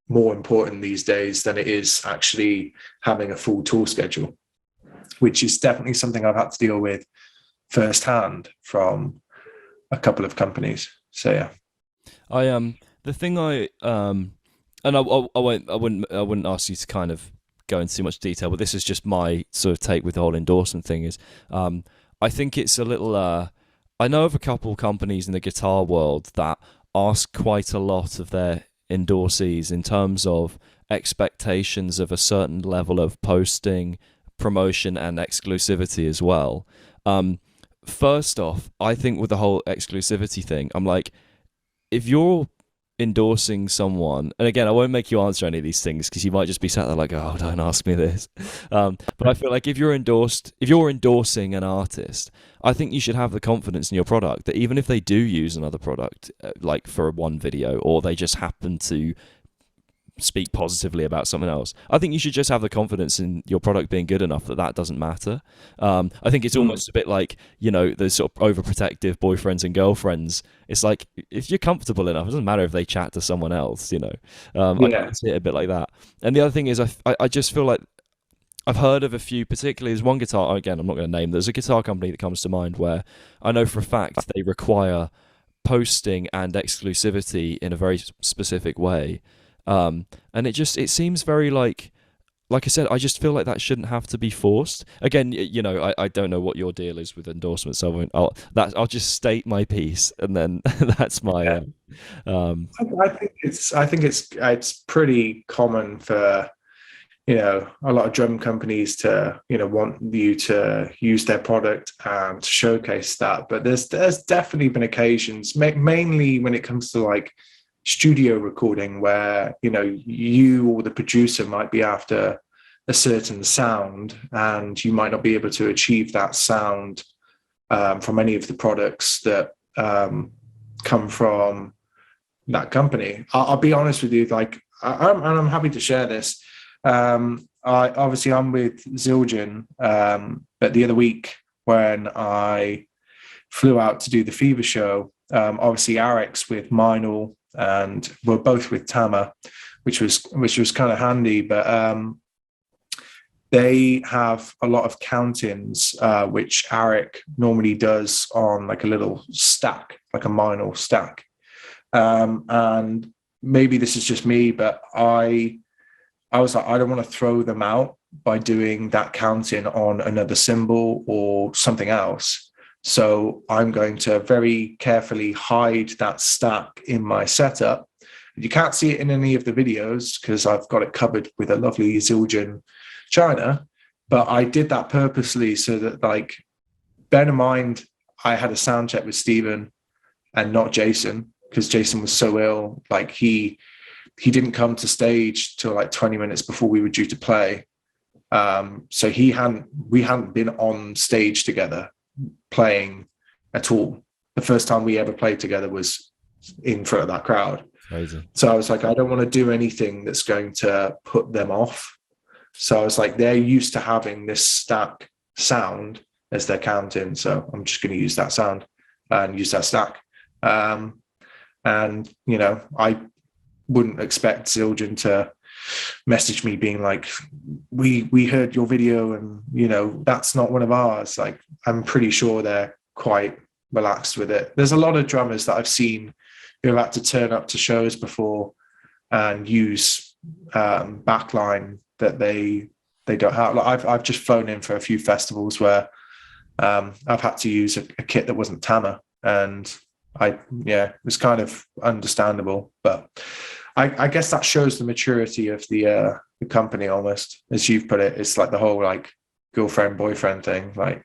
more important these days than it is actually having a full tour schedule, which is definitely something I've had to deal with firsthand from a couple of companies. So yeah, the thing and I wouldn't ask you to kind of go into too much detail, but this is just my sort of take with the whole endorsement thing. Is I think it's a little. I know of a couple companies in the guitar world that ask quite a lot of their endorsees in terms of expectations of a certain level of posting, promotion, and exclusivity as well. First off, I think with the whole exclusivity thing, I'm like, if you're endorsing someone, and again, I won't make you answer any of these things because you might just be sat there like, oh, don't ask me this. But I feel like if you're endorsing an artist, I think you should have the confidence in your product that even if they do use another product, like for one video, or they just happen to speak positively about something else, I think you should just have the confidence in your product being good enough that doesn't matter. I think it's almost a bit like, the sort of overprotective boyfriends and girlfriends. It's like, if you're comfortable enough, it doesn't matter if they chat to someone else, I can see it a bit like that. And the other thing is, I just feel like I've heard of a few, particularly there's one guitar, again, I'm not going to name, there's a guitar company that comes to mind where I know for a fact they require posting and exclusivity in a very specific way. And it seems very like I said, I just feel like that shouldn't have to be forced. Again, I don't know what your deal is with endorsements, so I'll just state my piece, and then that's my. I think it's pretty common for a lot of drum companies to want you to use their product and to showcase that, but there's definitely been occasions, mainly when it comes to like studio recording, where you or the producer might be after a certain sound and you might not be able to achieve that sound from any of the products that come from that company. I'll be honest with you, like, I'm happy to share this. I'm with Zildjian, but the other week when I flew out to do the Fever show, obviously Arex with Meinl, and we're both with Tama, which was kind of handy. But they have a lot of count-ins, which Arex normally does on like a little stack, like a Meinl stack. And maybe this is just me, but I was like, I don't want to throw them out by doing that counting on another cymbal or something else. So I'm going to very carefully hide that stack in my setup. You can't see it in any of the videos because I've got it covered with a lovely Zildjian China, but I did that purposely so that, like, bear in mind, I had a sound check with Stephen and not Jason, because Jason was so ill. Like, he didn't come to stage till like 20 minutes before we were due to play. So we hadn't been on stage together playing at all. The first time we ever played together was in front of that crowd. Crazy. So I was like, I don't want to do anything that's going to put them off. So I was like, they're used to having this stack sound as their count-in, so I'm just going to use that sound and use that stack. And, you know, I wouldn't expect Zildjian to message me being like, we heard your video and, you know, that's not one of ours. Like, I'm pretty sure they're quite relaxed with it. There's a lot of drummers that I've seen who have had to turn up to shows before and use backline that they don't have. Like, I've just flown in for a few festivals where I've had to use a kit that wasn't Tama, and it was kind of understandable. But I guess that shows the maturity of the company, almost, as you've put it. It's like the whole like girlfriend boyfriend thing. Like,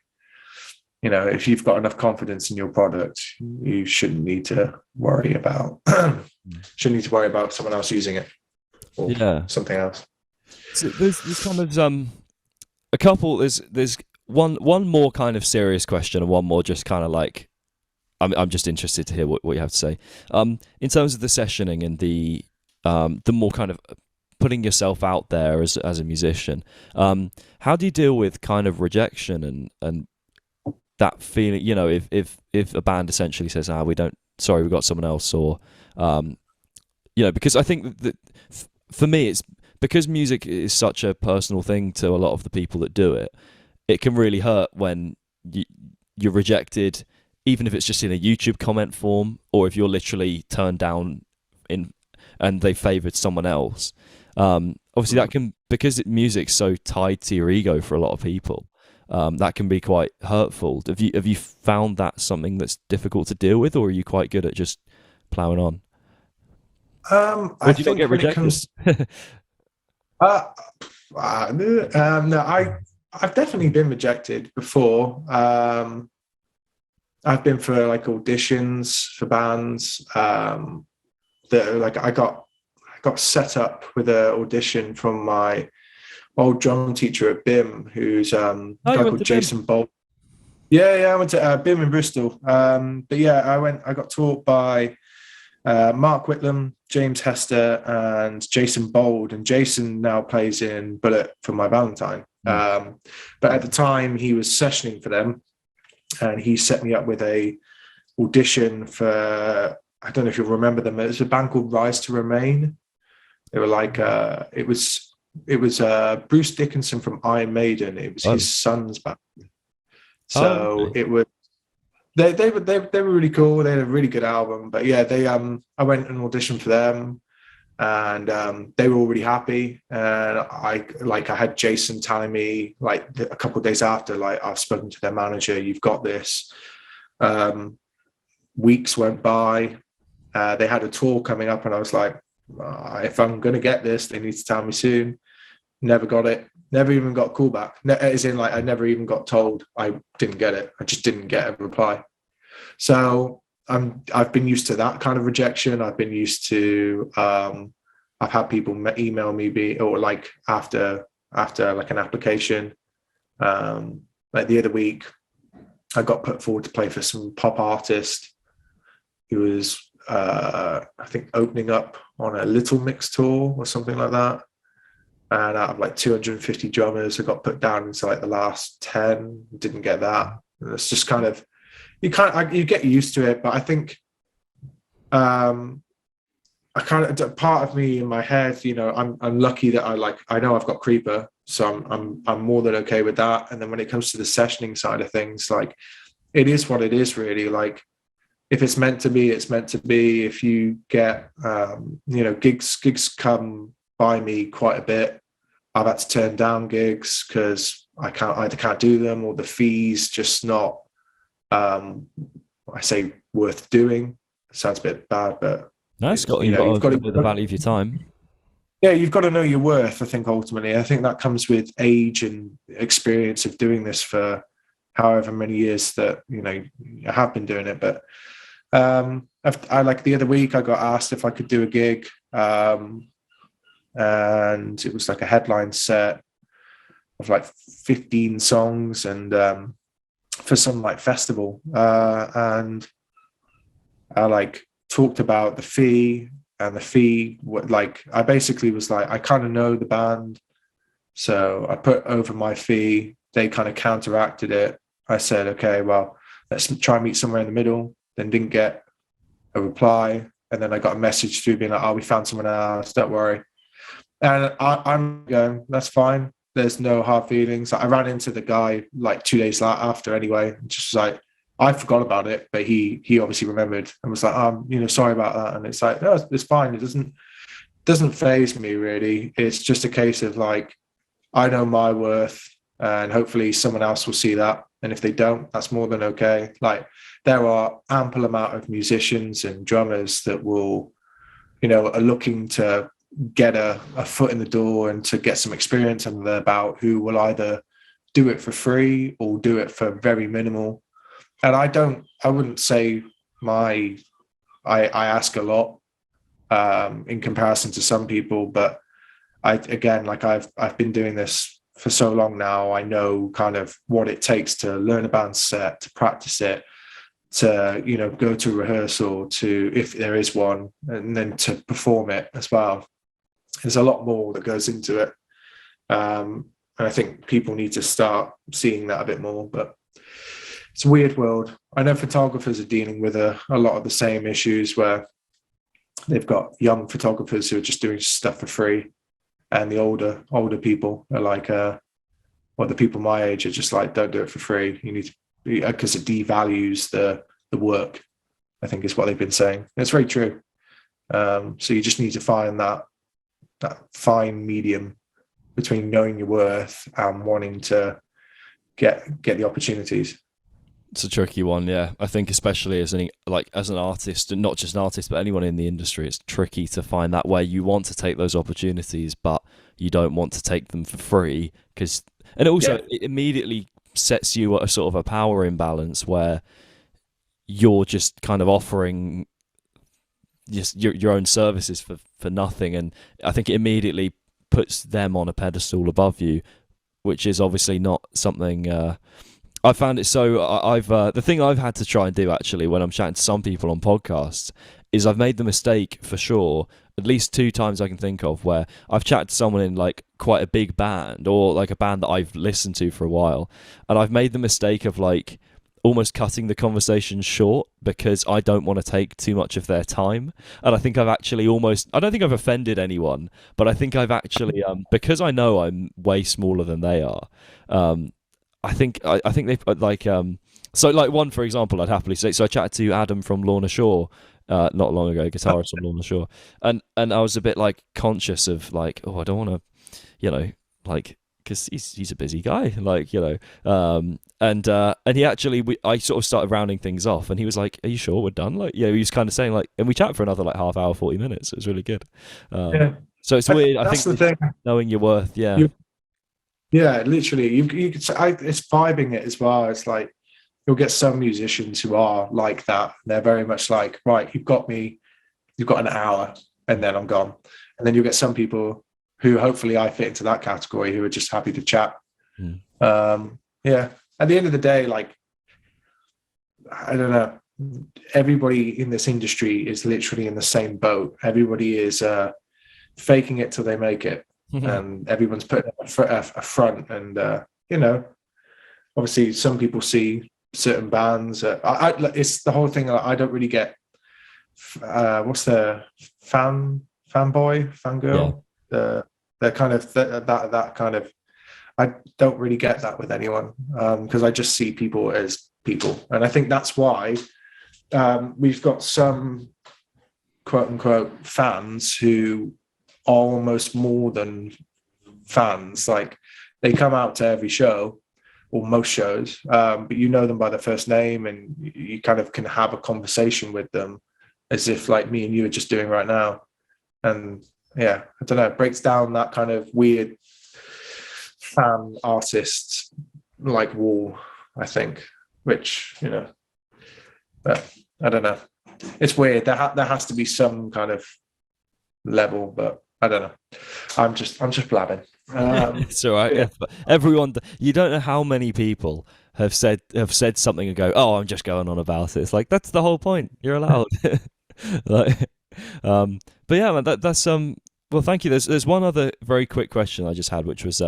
you know, if you've got enough confidence in your product, you shouldn't need to worry about someone else using it or something else. So there's kind of a couple. There's one more kind of serious question and one more just kind of like, I'm just interested to hear what you have to say. In terms of the sessioning and the more kind of putting yourself out there as a musician, how do you deal with kind of rejection and that feeling? You know, if a band essentially says, we've got someone else, or you know, because I think that for me, it's because music is such a personal thing to a lot of the people that do it. It can really hurt when you're rejected, even if it's just in a YouTube comment form, or if you're literally turned down and they favoured someone else. Obviously, that can, because music's so tied to your ego for a lot of people, that can be quite hurtful. Have you found that something that's difficult to deal with, or are you quite good at just ploughing on? I think not get rejected. No, I've definitely been rejected before. I've been for like auditions for bands that, like, I got set up with an audition from my old drum teacher at BIM, who's a guy called Jason Bolt. Yeah, I went to BIM in Bristol. But yeah, I got taught by Mark Whitlam, James Hester, and Jason Bold. And Jason now plays in Bullet for My Valentine. But at the time, he was sessioning for them, and he set me up with a audition for, I don't know if you'll remember them. It was a band called Rise to Remain. They were like, it was Bruce Dickinson from Iron Maiden. It was his son's band. So it was, they were really cool. They had a really good album. But yeah, I went and auditioned for them, and they were all really happy. And I had Jason telling me like a couple of days after, like, I've spoken to their manager, you've got this. Weeks went by. They had a tour coming up, and I was like, if I'm going to get this, they need to tell me soon. Never got it. Never even got callback. As in, like, I never even got told I didn't get it. I just didn't get a reply. So I've been used to that kind of rejection. I've been used to, I've had people email me or like after like an application. Like the other week, I got put forward to play for some pop artist who was, I think, opening up on a Little Mix tour or something like that. And out of like 250 drummers, I got put down into like the last 10. Didn't get that. And it's just kind of, you get used to it. But I think I kind of, part of me in my head, you know, I'm lucky that I know I've got Creeper, so I'm more than okay with that. And then when it comes to the sessioning side of things, like, it is what it is, really. Like, if it's meant to be, it's meant to be. If you get, you know, gigs come by me quite a bit. I've had to turn down gigs because I either can't do them, or the fees just not, I say, worth doing. It sounds a bit bad, but no, you've got to know the value of your time. Yeah, you've got to know your worth, I think, ultimately. I think that comes with age and experience of doing this for however many years that, you know, I have been doing it. But I like, the other week I got asked if I could do a gig, and it was like a headline set of like 15 songs, and for some like festival, and I like talked about the fee, and the fee, like, I basically was like, I kind of know the band, so I put over my fee. They kind of counteracted it. I said, okay, well, let's try and meet somewhere in the middle. Then didn't get a reply, and then I got a message through being like, oh, we found someone else, don't worry. And I'm going, that's fine, there's no hard feelings. I ran into the guy like 2 days after anyway, and just like, I forgot about it, but he obviously remembered and was like, you know, sorry about that. And it's like, no, it's fine. It doesn't faze me, really. It's just a case of like, I know my worth, and hopefully someone else will see that. And if they don't, that's more than okay. Like, there are ample amount of musicians and drummers that will, you know, are looking to get a foot in the door and to get some experience under their belt, who will either do it for free or do it for very minimal. And I wouldn't say I ask a lot in comparison to some people, but I've been doing this for so long now. I know kind of what it takes to learn a band set, to practice it, to, you know, go to rehearsal, to, if there is one, and then to perform it as well. There's a lot more that goes into it. And I think people need to start seeing that a bit more, but it's a weird world. I know photographers are dealing with a lot of the same issues, where they've got young photographers who are just doing stuff for free, and the older people are like, the people my age are just like, don't do it for free. You need to, because it devalues the work, I think is what they've been saying. And it's very true. So you just need to find that fine medium between knowing your worth and wanting to get the opportunities. It's a tricky one, yeah. I think especially as an artist, and not just an artist, but anyone in the industry, it's tricky to find that where you want to take those opportunities, but you don't want to take them for free, and also it immediately sets you at a sort of a power imbalance where you're just kind of offering just your own services for nothing, and I think it immediately puts them on a pedestal above you, which is obviously not something. I found it so. The thing I've had to try and do actually when I'm chatting to some people on podcasts is I've made the mistake for sure, at least 2 times I can think of, where I've chatted to someone in like quite a big band or like a band that I've listened to for a while, and I've made the mistake of like almost cutting the conversation short because I don't want to take too much of their time. And I think I've actually I don't think I've offended anyone, but I think I've actually, because I know I'm way smaller than they are, I think they've like, so like one, for example, I'd happily say, so I chatted to Adam from Lorna Shore, not long ago, guitarist from Lorna Shore. And I was a bit like conscious of like, oh, I don't want to, you know, like, because he's a busy guy, like, you know, and he actually, I sort of started rounding things off, and he was like, "Are you sure we're done?" Like, yeah, he was kind of saying like, and we chatted for another like half hour, 40 minutes. It was really good. So it's weird. I think the thing. Knowing your worth, yeah, literally, you could say it's vibing it as well. It's like you'll get some musicians who are like that. They're very much like, right, you've got me, you've got an hour, and then I'm gone. And then you'll get some people who hopefully I fit into that category, who are just happy to chat. At the end of the day, like, I don't know. Everybody in this industry is literally in the same boat. Everybody is faking it till they make it, and everyone's putting a front. And obviously, some people see certain bands. It's the whole thing. I don't really get. What's the fangirl? Yeah. The kind of that kind of. I don't really get that with anyone because I just see people as people, and I think that's why we've got some quote unquote fans who are almost more than fans. Like they come out to every show or most shows, but you know them by their first name, and you kind of can have a conversation with them as if like me and you are just doing right now. And yeah, I don't know, it breaks down that kind of weird fan artist like wall, I think, which but I don't know, it's weird. There has to be some kind of level, but I don't know. I'm just blabbing. It's all right. Yeah. Everyone, you don't know how many people have said something and go, "Oh, I'm just going on about it." It's like that's the whole point. You're allowed. But yeah, man, that's well, thank you. There's one other very quick question I just had, which was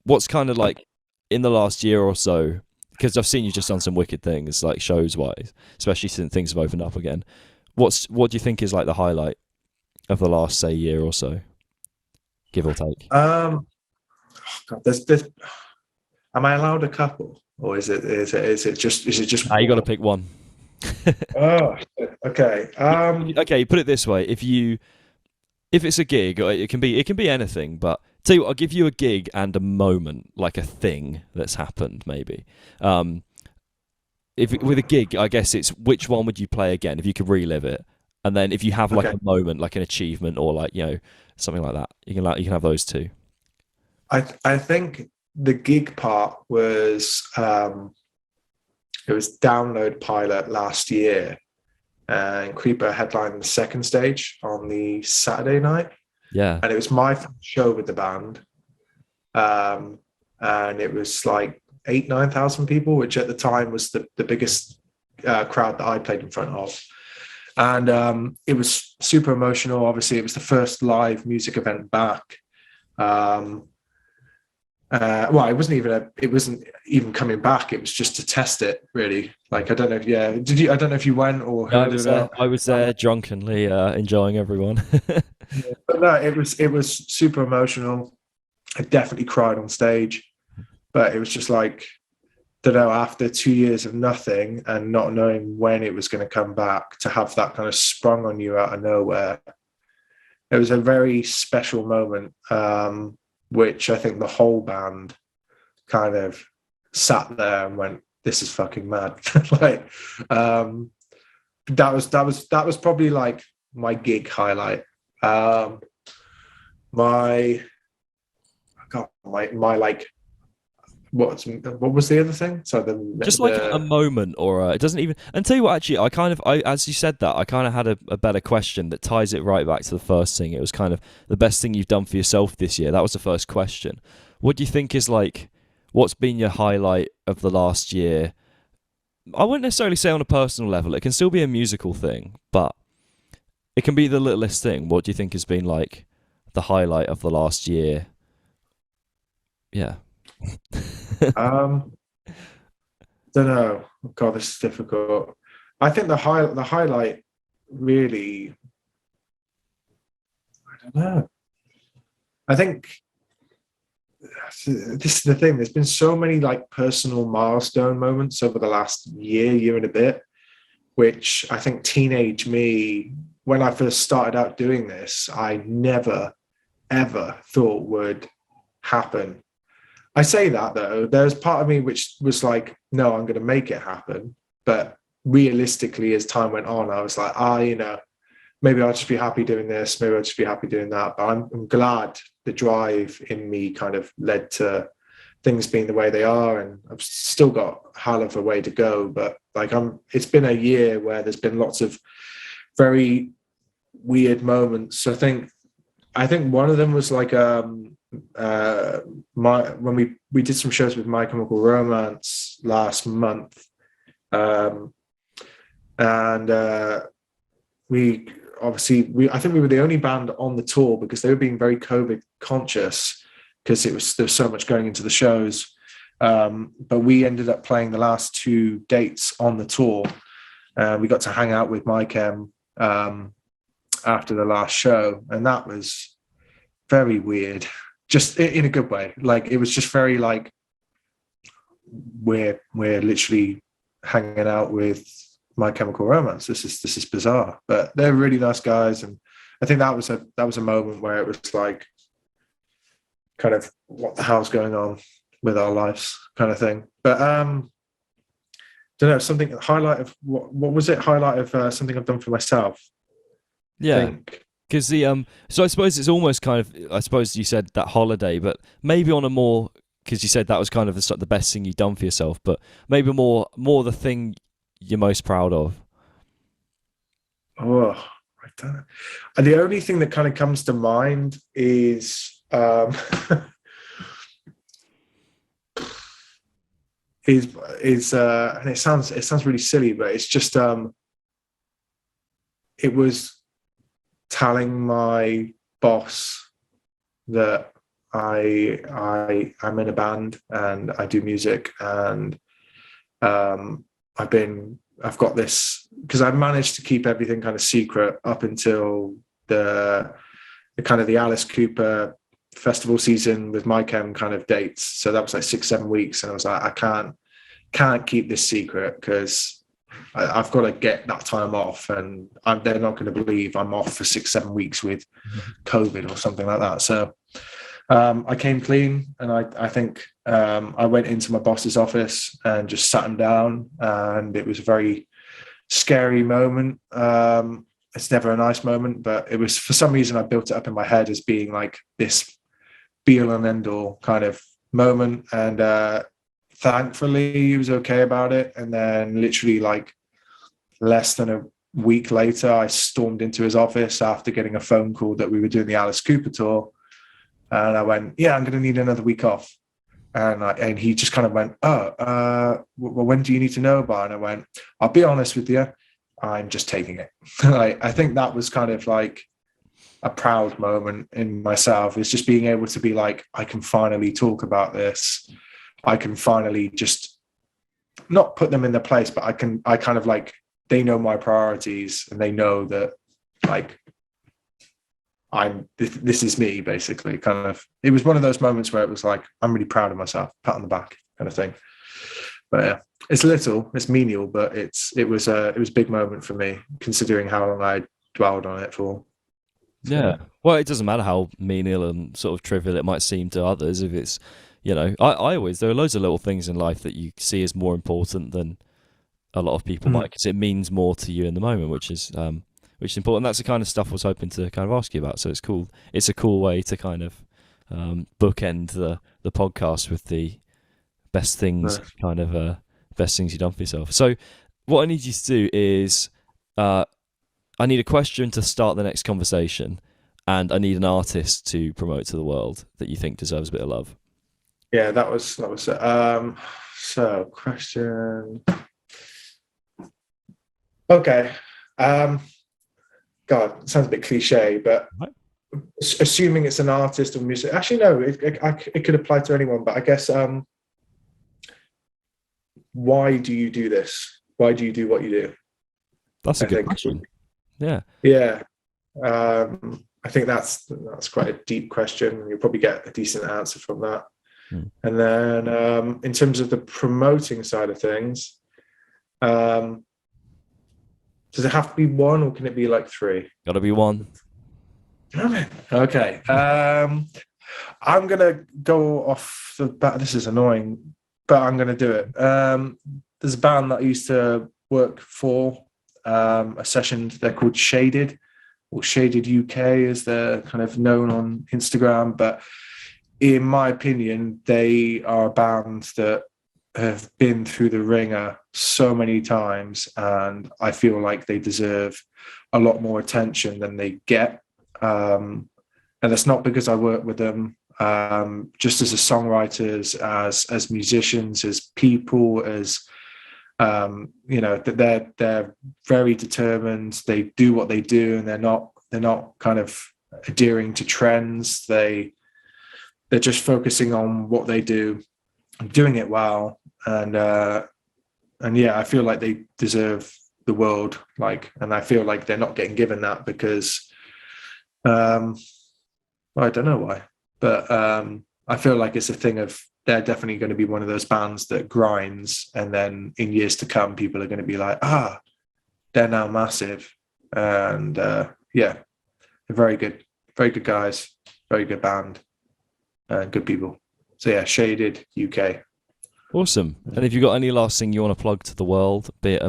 what's kind of like in the last year or so, because I've seen you just done some wicked things, like shows wise, especially since things have opened up again. What do you think is like the highlight of the last, say, year or so, give or take? God, there's am I allowed a couple, or is it just you got to pick one. Oh, okay. Okay, put it this way: if it's a gig, it can be anything. But tell you what, I'll give you a gig and a moment, like a thing that's happened, maybe. With a gig, I guess it's which one would you play again if you could relive it, and then if you have like a moment, like an achievement or like something like that, you can have those two. I think the gig part was it was Download Pilot last year, and Creeper headlined the second stage on the Saturday night. Yeah, and it was my first show with the band, and it was like 8,000-9,000 people, which at the time was the biggest crowd that I played in front of. And it was super emotional. Obviously, it was the first live music event back. Well, it wasn't even coming back. It was just to test it, really. Like, I don't know if I don't know if you went or heard of it. I was there drunkenly enjoying everyone. But no, it was super emotional. I definitely cried on stage, but it was just like, don't know, after 2 years of nothing and not knowing when it was going to come back, to have that kind of sprung on you out of nowhere. It was a very special moment, which I think the whole band kind of sat there and went, "This is fucking mad." Like, that was probably like my gig highlight. My like, what was the other thing? So a moment, or it doesn't even. And tell you what, actually, I as you said that, I kind of had a better question that ties it right back to the first thing. It was kind of the best thing you've done for yourself this year. That was the first question. What do you think is like? What's been your highlight of the last year? I wouldn't necessarily say on a personal level. It can still be a musical thing, but it can be the littlest thing. What do you think has been like the highlight of the last year? Yeah. Don't know. God, this is difficult. I think the highlight really, I don't know. I think this is the thing. There's been so many like personal milestone moments over the last year and a bit, which I think teenage me, when I first started out doing this, I never, ever thought would happen. I say that though, there's part of me which was like, no, I'm going to make it happen. But realistically, as time went on, I was like, maybe I'll just be happy doing this. Maybe I'll just be happy doing that. But I'm glad the drive in me kind of led to things being the way they are. And I've still got a hell of a way to go. But like it's been a year where there's been lots of very weird moments. I think one of them was like when we did some shows with My Chemical Romance last month, And I think we were the only band on the tour because they were being very COVID conscious because there was so much going into the shows. But we ended up playing the last 2 dates on the tour. We got to hang out with Micco after the last show, and that was very weird, just in a good way. Like, it was just very like, we're literally hanging out with My Chemical Romance. This is bizarre, but they're really nice guys, and I think that was a moment where it was like, kind of, what the hell's going on with our lives, kind of thing. But don't know, something highlight of what was it? Highlight of something I've done for myself. Yeah, because so I suppose it's almost kind of, I suppose you said that holiday, but maybe on a more, because you said that was kind of the best thing you've done for yourself, but maybe more the thing you're most proud of. Oh, I don't know. And the only thing that kind of comes to mind is and it sounds really silly, but it's just it was telling my boss that I'm in a band and I do music, and I've got this, because I've managed to keep everything kind of secret up until the kind of the Alice Cooper festival season with my chem kind of dates. So that was like 6-7 weeks, and I was like, I can't keep this secret because I've got to get that time off, and they're not going to believe I'm off for 6-7 weeks with COVID or something like that. So I came clean, and I think I went into my boss's office and just sat him down, and it was a very scary moment. It's never a nice moment, but it was, for some reason, I built it up in my head as being like this be-all and end-all kind of moment, and thankfully he was okay about it. And then literally like less than a week later, I stormed into his office after getting a phone call that we were doing the Alice Cooper tour, and I went, yeah, I'm going to need another week off. And he just kind of went, well, when do you need to know by? And I went, I'll be honest with you, I'm just taking it. I think that was kind of like a proud moment in myself, is just being able to be like, I can finally talk about this. I can finally just not put them in their place, but I kind of like, they know my priorities, and they know that like, this is me, basically. Kind of, it was one of those moments where it was like, I'm really proud of myself, pat on the back kind of thing. But yeah, it's menial, but it was a big moment for me, considering how long I dwelled on it for. So, yeah. Well, it doesn't matter how menial and sort of trivial it might seem to others. If it's, you know, I always, there are loads of little things in life that you see as more important than a lot of people might, because it means more to you in the moment, which is important. That's the kind of stuff I was hoping to kind of ask you about. So it's cool. It's a cool way to kind of bookend the podcast with the best things, kind of best things you've done for yourself. So what I need you to do is I need a question to start the next conversation, and I need an artist to promote to the world that you think deserves a bit of love. Yeah, that was it. So question. Okay. God, it sounds a bit cliche, but assuming it's an artist or music, actually no, it could apply to anyone. But I guess, why do you do this? Why do you do what you do? That's a good question. Yeah. I think that's quite a deep question. You'll probably get a decent answer from that. And then in terms of the promoting side of things, does it have to be one, or can it be like 3? Gotta be one. Okay. I'm gonna go off the bat. This is annoying, but I'm gonna do it. There's a band that I used to work for, a session. They're called Shaded, or Shaded UK as they're kind of known on Instagram. But in my opinion, they are a band that have been through the ringer so many times, and I feel like they deserve a lot more attention than they get. And that's not because I work with them, just as songwriters, as musicians, as people, as You know, that they're very determined. They do what they do, and they're not kind of adhering to trends. They're just focusing on what they do, doing it well, and yeah, I feel like they deserve the world. Like, and I feel like they're not getting given that because, well, I don't know why, but I feel like it's a thing of, they're definitely going to be one of those bands that grinds, and then in years to come, people are going to be like, they're now massive. And yeah, they're very good guys, very good band, good people. So yeah, Shaded UK. Awesome. And if you've got any last thing you want to plug to the world, be it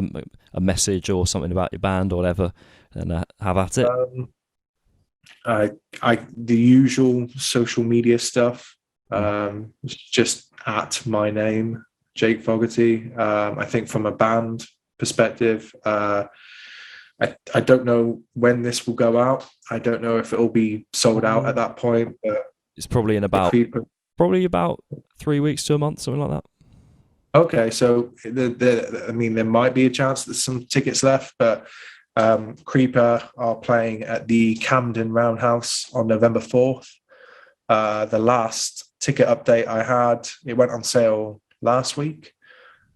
a message or something about your band or whatever, then have at it. The usual social media stuff. Just at my name, Jake Fogarty. I think from a band perspective, I don't know when this will go out. I don't know if it'll be sold out at that point, but it's probably in about 3 weeks to a month, something like that. Okay, so I mean, there might be a chance there's some tickets left, but Creeper are playing at the Camden Roundhouse on November 4th. The last ticket update I had, it went on sale last week,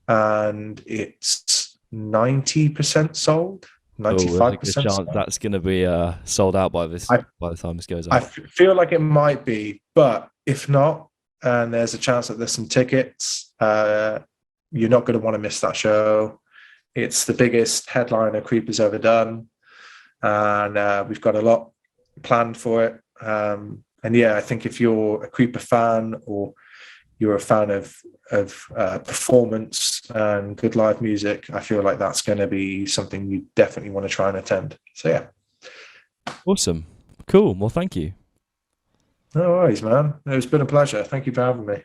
and it's 90% sold, 95% sold. That's going to be sold out by the time this goes out. I feel like it might be, but if not, and there's a chance that there's some tickets, you're not going to want to miss that show. It's the biggest headliner Creeper's ever done, and we've got a lot planned for it. And yeah, I think if you're a Creeper fan, or you're a fan of performance and good live music, I feel like that's going to be something you definitely want to try and attend. So yeah. Awesome. Cool. Well, thank you. No worries, man. It's been a pleasure. Thank you for having me.